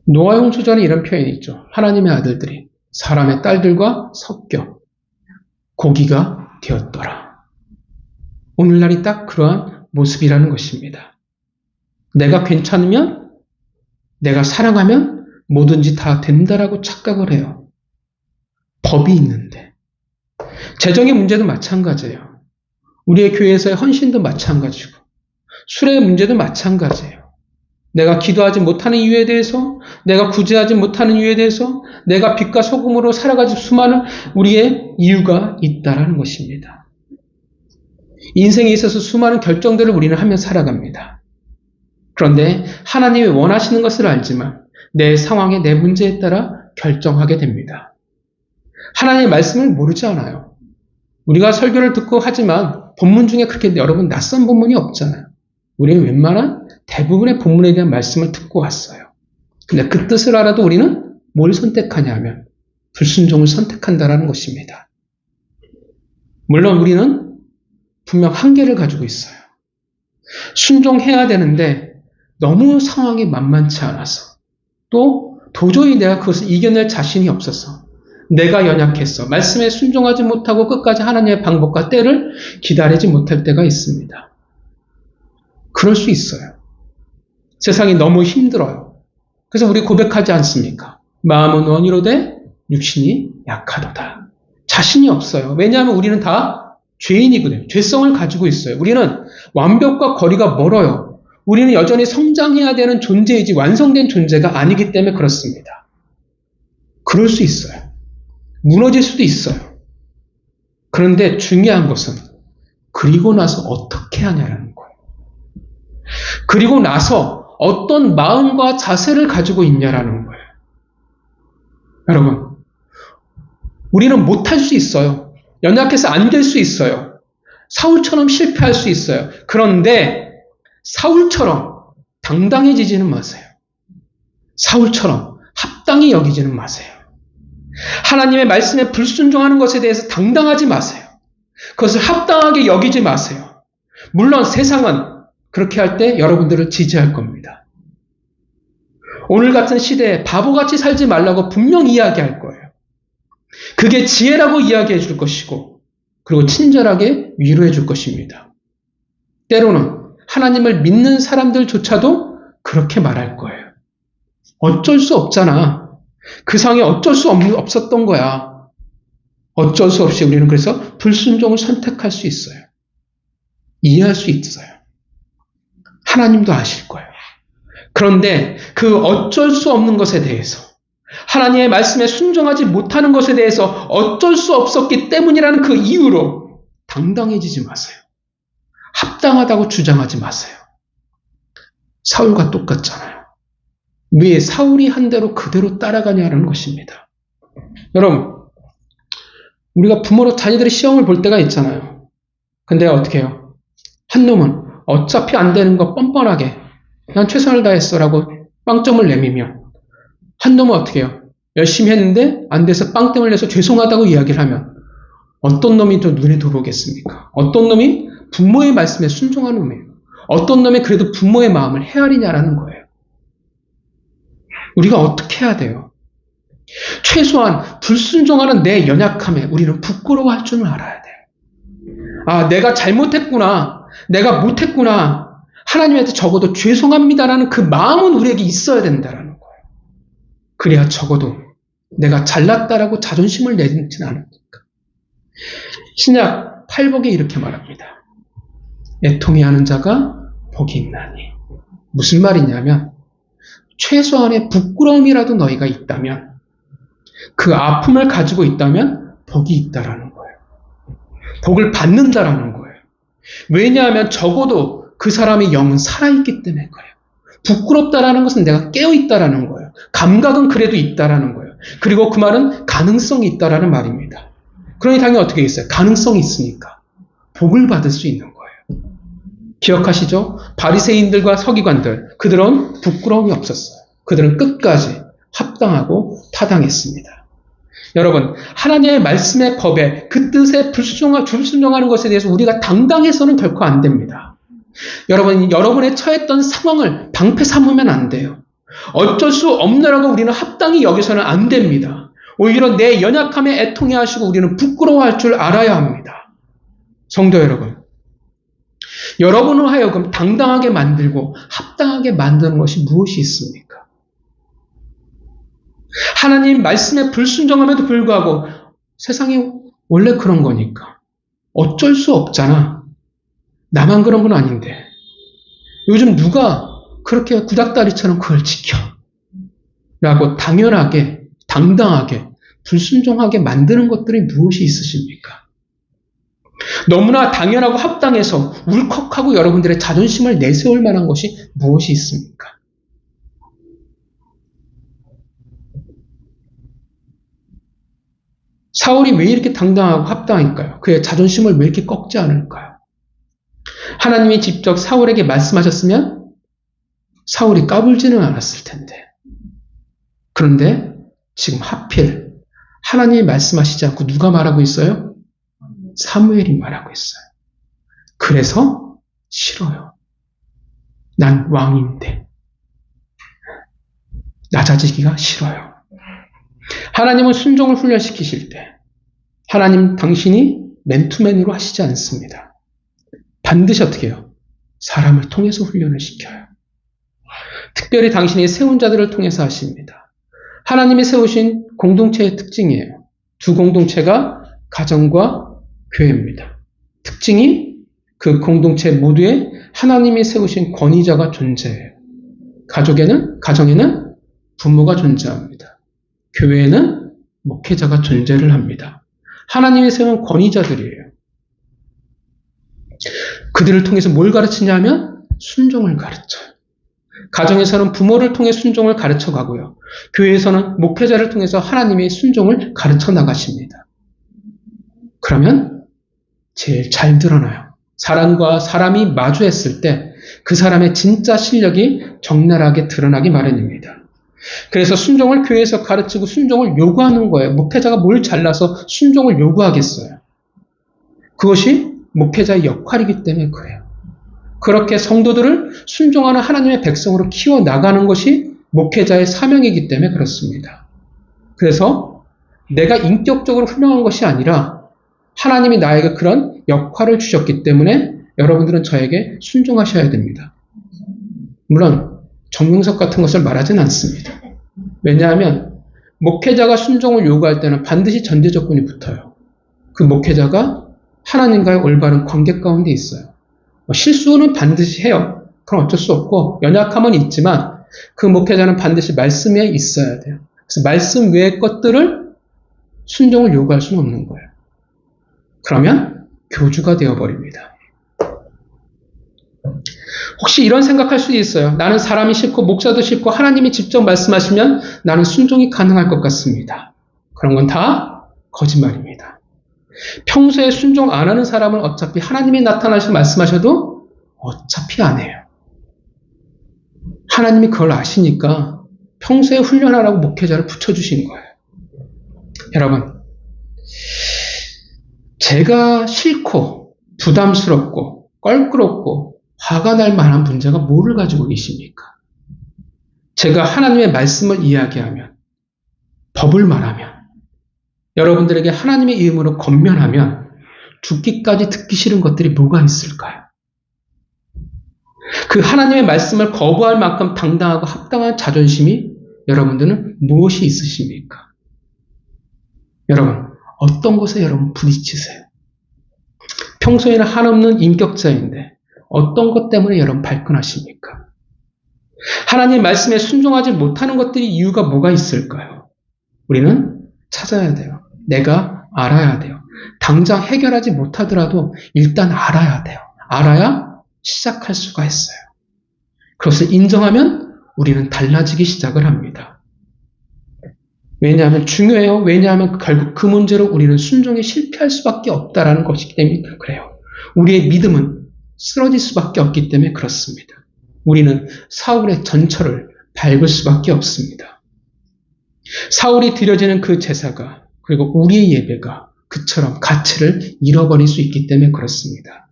노아 홍수전에 이런 표현이 있죠. 하나님의 아들들이 사람의 딸들과 섞여 고기가 되었더라. 오늘날이 딱 그러한 모습이라는 것입니다. 내가 괜찮으면, 내가 사랑하면 뭐든지 다 된다라고 착각을 해요. 법이 있는데. 재정의 문제도 마찬가지예요. 우리의 교회에서의 헌신도 마찬가지고, 술의 문제도 마찬가지예요. 내가 기도하지 못하는 이유에 대해서, 내가 구제하지 못하는 이유에 대해서, 내가 빛과 소금으로 살아가지 수많은 우리의 이유가 있다라는 것입니다. 인생에 있어서 수많은 결정들을 우리는 하며 살아갑니다. 그런데 하나님이 원하시는 것을 알지만 내 상황에 내 문제에 따라 결정하게 됩니다. 하나님의 말씀을 모르지 않아요. 우리가 설교를 듣고 하지만 본문 중에 그렇게 여러분 낯선 본문이 없잖아요. 우리는 웬만한 대부분의 본문에 대한 말씀을 듣고 왔어요. 근데 그 뜻을 알아도 우리는 뭘 선택하냐 하면 불순종을 선택한다라는 것입니다. 물론 우리는 분명 한계를 가지고 있어요. 순종해야 되는데 너무 상황이 만만치 않아서, 또 도저히 내가 그것을 이겨낼 자신이 없어서, 내가 연약해서 말씀에 순종하지 못하고 끝까지 하나님의 방법과 때를 기다리지 못할 때가 있습니다. 그럴 수 있어요. 세상이 너무 힘들어요. 그래서 우리 고백하지 않습니까? 마음은 원이로되 육신이 약하도다. 자신이 없어요. 왜냐하면 우리는 다 죄인이거든요. 죄성을 가지고 있어요. 우리는 완벽과 거리가 멀어요. 우리는 여전히 성장해야 되는 존재이지 완성된 존재가 아니기 때문에 그렇습니다. 그럴 수 있어요. 무너질 수도 있어요. 그런데 중요한 것은 그리고 나서 어떻게 하냐라는 거예요. 그리고 나서 어떤 마음과 자세를 가지고 있냐라는 거예요. 여러분, 우리는 못할 수 있어요. 연약해서 안 될 수 있어요. 사울처럼 실패할 수 있어요. 그런데 사울처럼 당당해지지는 마세요. 사울처럼 합당히 여기지는 마세요. 하나님의 말씀에 불순종하는 것에 대해서 당당하지 마세요. 그것을 합당하게 여기지 마세요. 물론 세상은 그렇게 할 때 여러분들을 지지할 겁니다. 오늘 같은 시대에 바보같이 살지 말라고 분명 이야기할 거예요. 그게 지혜라고 이야기해 줄 것이고, 그리고 친절하게 위로해 줄 것입니다. 때로는 하나님을 믿는 사람들조차도 그렇게 말할 거예요. 어쩔 수 없잖아. 그 상황에 어쩔 수 없었던 거야. 어쩔 수 없이 우리는 그래서 불순종을 선택할 수 있어요. 이해할 수 있어요. 하나님도 아실 거예요. 그런데 그 어쩔 수 없는 것에 대해서, 하나님의 말씀에 순종하지 못하는 것에 대해서 어쩔 수 없었기 때문이라는 그 이유로 당당해지지 마세요. 합당하다고 주장하지 마세요. 사울과 똑같잖아요. 왜 사울이 한 대로 그대로 따라가냐는 것입니다. 여러분, 우리가 부모로 자녀들의 시험을 볼 때가 있잖아요. 근데 어떻게 해요? 한 놈은 어차피 안 되는 거 뻔뻔하게 난 최선을 다했어 라고 빵점을 내밀며, 한 놈은 어떻게 해요? 열심히 했는데 안 돼서 빵점을 내서 죄송하다고 이야기를 하면 어떤 놈이 더 눈에 들어오겠습니까? 어떤 놈이 부모의 말씀에 순종하는 놈이에요. 어떤 놈이 그래도 부모의 마음을 헤아리냐라는 거예요. 우리가 어떻게 해야 돼요? 최소한 불순종하는 내 연약함에 우리는 부끄러워할 줄 알아야 돼요. 아, 내가 잘못했구나. 내가 못했구나. 하나님한테 적어도 죄송합니다라는 그 마음은 우리에게 있어야 된다라는 거예요. 그래야 적어도 내가 잘났다라고 자존심을 내지는 않으니까. 신약 팔복에 이렇게 말합니다. 애통이 하는 자가 복이 있나니. 무슨 말이냐면, 최소한의 부끄러움이라도 너희가 있다면, 그 아픔을 가지고 있다면 복이 있다라는 거예요. 복을 받는다라는 거예요. 왜냐하면 적어도 그 사람의 영은 살아있기 때문에 그래요. 부끄럽다라는 것은 내가 깨어있다라는 거예요. 감각은 그래도 있다라는 거예요. 그리고 그 말은 가능성이 있다라는 말입니다. 그러니 당연히 어떻게 있어요? 가능성이 있으니까 복을 받을 수 있는 거예요. 기억하시죠? 바리새인들과 서기관들, 그들은 부끄러움이 없었어요. 그들은 끝까지 합당하고 타당했습니다. 여러분, 하나님의 말씀의 법에 그 뜻에 불순종하는 것에 대해서 우리가 당당해서는 결코 안 됩니다. 여러분, 여러분의 처했던 상황을 방패 삼으면 안 돼요. 어쩔 수 없느라고 우리는 합당히 여기서는 안 됩니다. 오히려 내 연약함에 애통해 하시고 우리는 부끄러워할 줄 알아야 합니다. 성도 여러분, 여러분을 하여금 당당하게 만들고 합당하게 만드는 것이 무엇이 있습니까? 하나님 말씀에 불순종함에도 불구하고 세상이 원래 그런 거니까 어쩔 수 없잖아. 나만 그런 건 아닌데 요즘 누가 그렇게 구닥다리처럼 그걸 지켜? 라고 당연하게, 당당하게, 불순종하게 만드는 것들이 무엇이 있으십니까? 너무나 당연하고 합당해서 울컥하고 여러분들의 자존심을 내세울 만한 것이 무엇이 있습니까? 사울이 왜 이렇게 당당하고 합당할까요? 그의 자존심을 왜 이렇게 꺾지 않을까요? 하나님이 직접 사울에게 말씀하셨으면 사울이 까불지는 않았을 텐데. 그런데 지금 하필 하나님이 말씀하시지 않고 누가 말하고 있어요? 사무엘이 말하고 있어요. 그래서 싫어요. 난 왕인데. 낮아지기가 싫어요. 하나님은 순종을 훈련시키실 때 하나님 당신이 맨투맨으로 하시지 않습니다. 반드시 어떻게 해요? 사람을 통해서 훈련을 시켜요. 특별히 당신이 세운 자들을 통해서 하십니다. 하나님이 세우신 공동체의 특징이에요. 두 공동체가 가정과 교회입니다. 특징이 그 공동체 모두에 하나님이 세우신 권위자가 존재해요. 가정에는 부모가 존재합니다. 교회에는 목회자가 존재를 합니다. 하나님이 세운 권위자들이에요. 그들을 통해서 뭘 가르치냐면 순종을 가르쳐요. 가정에서는 부모를 통해 순종을 가르쳐 가고요. 교회에서는 목회자를 통해서 하나님의 순종을 가르쳐 나가십니다. 그러면 제일 잘 드러나요. 사람과 사람이 마주했을 때 그 사람의 진짜 실력이 적나라하게 드러나기 마련입니다. 그래서 순종을 교회에서 가르치고 순종을 요구하는 거예요. 목회자가 뭘 잘나서 순종을 요구하겠어요. 그것이 목회자의 역할이기 때문에 그래요. 그렇게 성도들을 순종하는 하나님의 백성으로 키워나가는 것이 목회자의 사명이기 때문에 그렇습니다. 그래서 내가 인격적으로 훌륭한 것이 아니라 하나님이 나에게 그런 역할을 주셨기 때문에 여러분들은 저에게 순종하셔야 됩니다. 물론 정명석 같은 것을 말하진 않습니다. 왜냐하면 목회자가 순종을 요구할 때는 반드시 전제 조건이 붙어요. 그 목회자가 하나님과의 올바른 관계 가운데 있어요. 실수는 반드시 해요. 그럼 어쩔 수 없고 연약함은 있지만 그 목회자는 반드시 말씀에 있어야 돼요. 그래서 말씀 외의 것들을 순종을 요구할 수는 없는 거예요. 그러면 교주가 되어버립니다. 혹시 이런 생각할 수도 있어요. 나는 사람이 싫고 목사도 싫고 하나님이 직접 말씀하시면 나는 순종이 가능할 것 같습니다. 그런 건 다 거짓말입니다. 평소에 순종 안 하는 사람은 어차피 하나님이 나타나셔서 말씀하셔도 어차피 안 해요. 하나님이 그걸 아시니까 평소에 훈련하라고 목회자를 붙여주신 거예요. 여러분, 제가 싫고 부담스럽고 껄끄럽고 화가 날 만한 문제가 뭐를 가지고 계십니까? 제가 하나님의 말씀을 이야기하면, 법을 말하면, 여러분들에게 하나님의 이름으로 권면하면 죽기까지 듣기 싫은 것들이 뭐가 있을까요? 그 하나님의 말씀을 거부할 만큼 당당하고 합당한 자존심이 여러분들은 무엇이 있으십니까? 여러분, 어떤 것에 여러분 부딪히세요? 평소에는 한없는 인격자인데 어떤 것 때문에 여러분 발끈하십니까? 하나님 말씀에 순종하지 못하는 것들이 이유가 뭐가 있을까요? 우리는 찾아야 돼요. 내가 알아야 돼요. 당장 해결하지 못하더라도 일단 알아야 돼요. 알아야 시작할 수가 있어요. 그것을 인정하면 우리는 달라지기 시작을 합니다. 왜냐하면 중요해요. 왜냐하면 결국 그 문제로 우리는 순종에 실패할 수밖에 없다라는 것이기 때문에 그래요. 우리의 믿음은 쓰러질 수밖에 없기 때문에 그렇습니다. 우리는 사울의 전철을 밟을 수밖에 없습니다. 사울이 드려지는 그 제사가 그리고 우리의 예배가 그처럼 가치를 잃어버릴 수 있기 때문에 그렇습니다.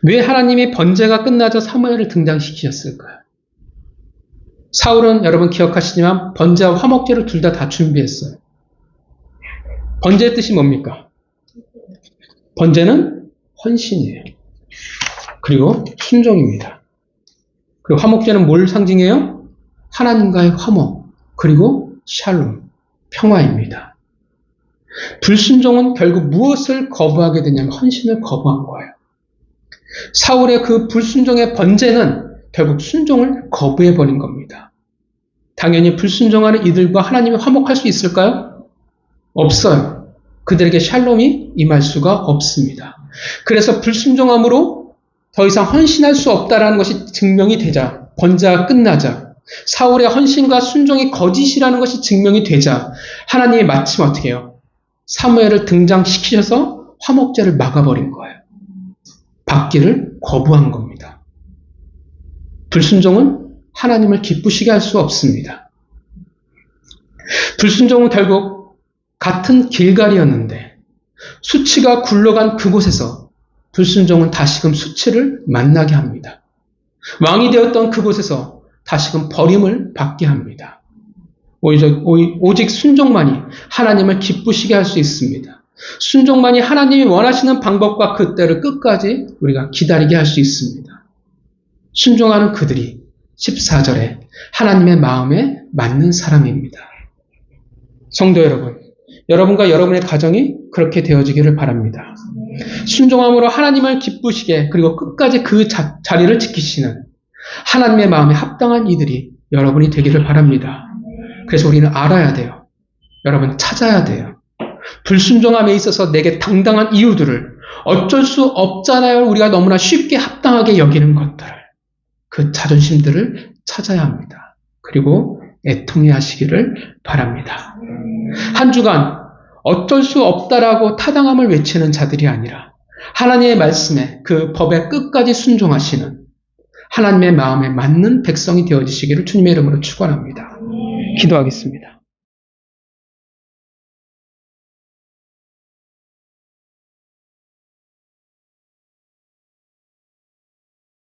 왜 하나님이 번제가 끝나자 사무엘을 등장시키셨을까요? 사울은 여러분 기억하시지만 번제와 화목제를 둘 다 준비했어요. 번제의 뜻이 뭡니까? 번제는 헌신이에요. 그리고 순종입니다. 그리고 화목제는 뭘 상징해요? 하나님과의 화목, 그리고 샬롬, 평화입니다. 불순종은 결국 무엇을 거부하게 되냐면 헌신을 거부한 거예요. 사울의 그 불순종의 번제는 결국 순종을 거부해버린 겁니다. 당연히 불순종하는 이들과 하나님이 화목할 수 있을까요? 없어요. 그들에게 샬롬이 임할 수가 없습니다. 그래서 불순종함으로 더 이상 헌신할 수 없다는 것이 증명이 되자, 번제가 끝나자, 사울의 헌신과 순종이 거짓이라는 것이 증명이 되자 하나님이 마침 어떻게 해요? 사무엘을 등장시키셔서 화목제를 막아버린 거예요. 받기를 거부한 겁니다. 불순종은 하나님을 기쁘시게 할 수 없습니다. 불순종은 결국 같은 길갈이었는데 수치가 굴러간 그곳에서 불순종은 다시금 수치를 만나게 합니다. 왕이 되었던 그곳에서 다시금 버림을 받게 합니다. 오직 순종만이 하나님을 기쁘시게 할 수 있습니다. 순종만이 하나님이 원하시는 방법과 그 때를 끝까지 우리가 기다리게 할 수 있습니다. 순종하는 그들이 14절에 하나님의 마음에 맞는 사람입니다. 성도 여러분, 여러분과 여러분의 가정이 그렇게 되어지기를 바랍니다. 순종함으로 하나님을 기쁘시게 그리고 끝까지 그 자리를 지키시는 하나님의 마음에 합당한 이들이 여러분이 되기를 바랍니다. 그래서 우리는 알아야 돼요. 여러분, 찾아야 돼요. 불순종함에 있어서 내게 당당한 이유들을, 어쩔 수 없잖아요. 우리가 너무나 쉽게 합당하게 여기는 것들을, 그 자존심들을 찾아야 합니다. 그리고 애통해 하시기를 바랍니다. 한 주간 어쩔 수 없다라고 타당함을 외치는 자들이 아니라 하나님의 말씀에, 그 법에 끝까지 순종하시는 하나님의 마음에 맞는 백성이 되어지시기를 주님의 이름으로 축원합니다. 기도하겠습니다.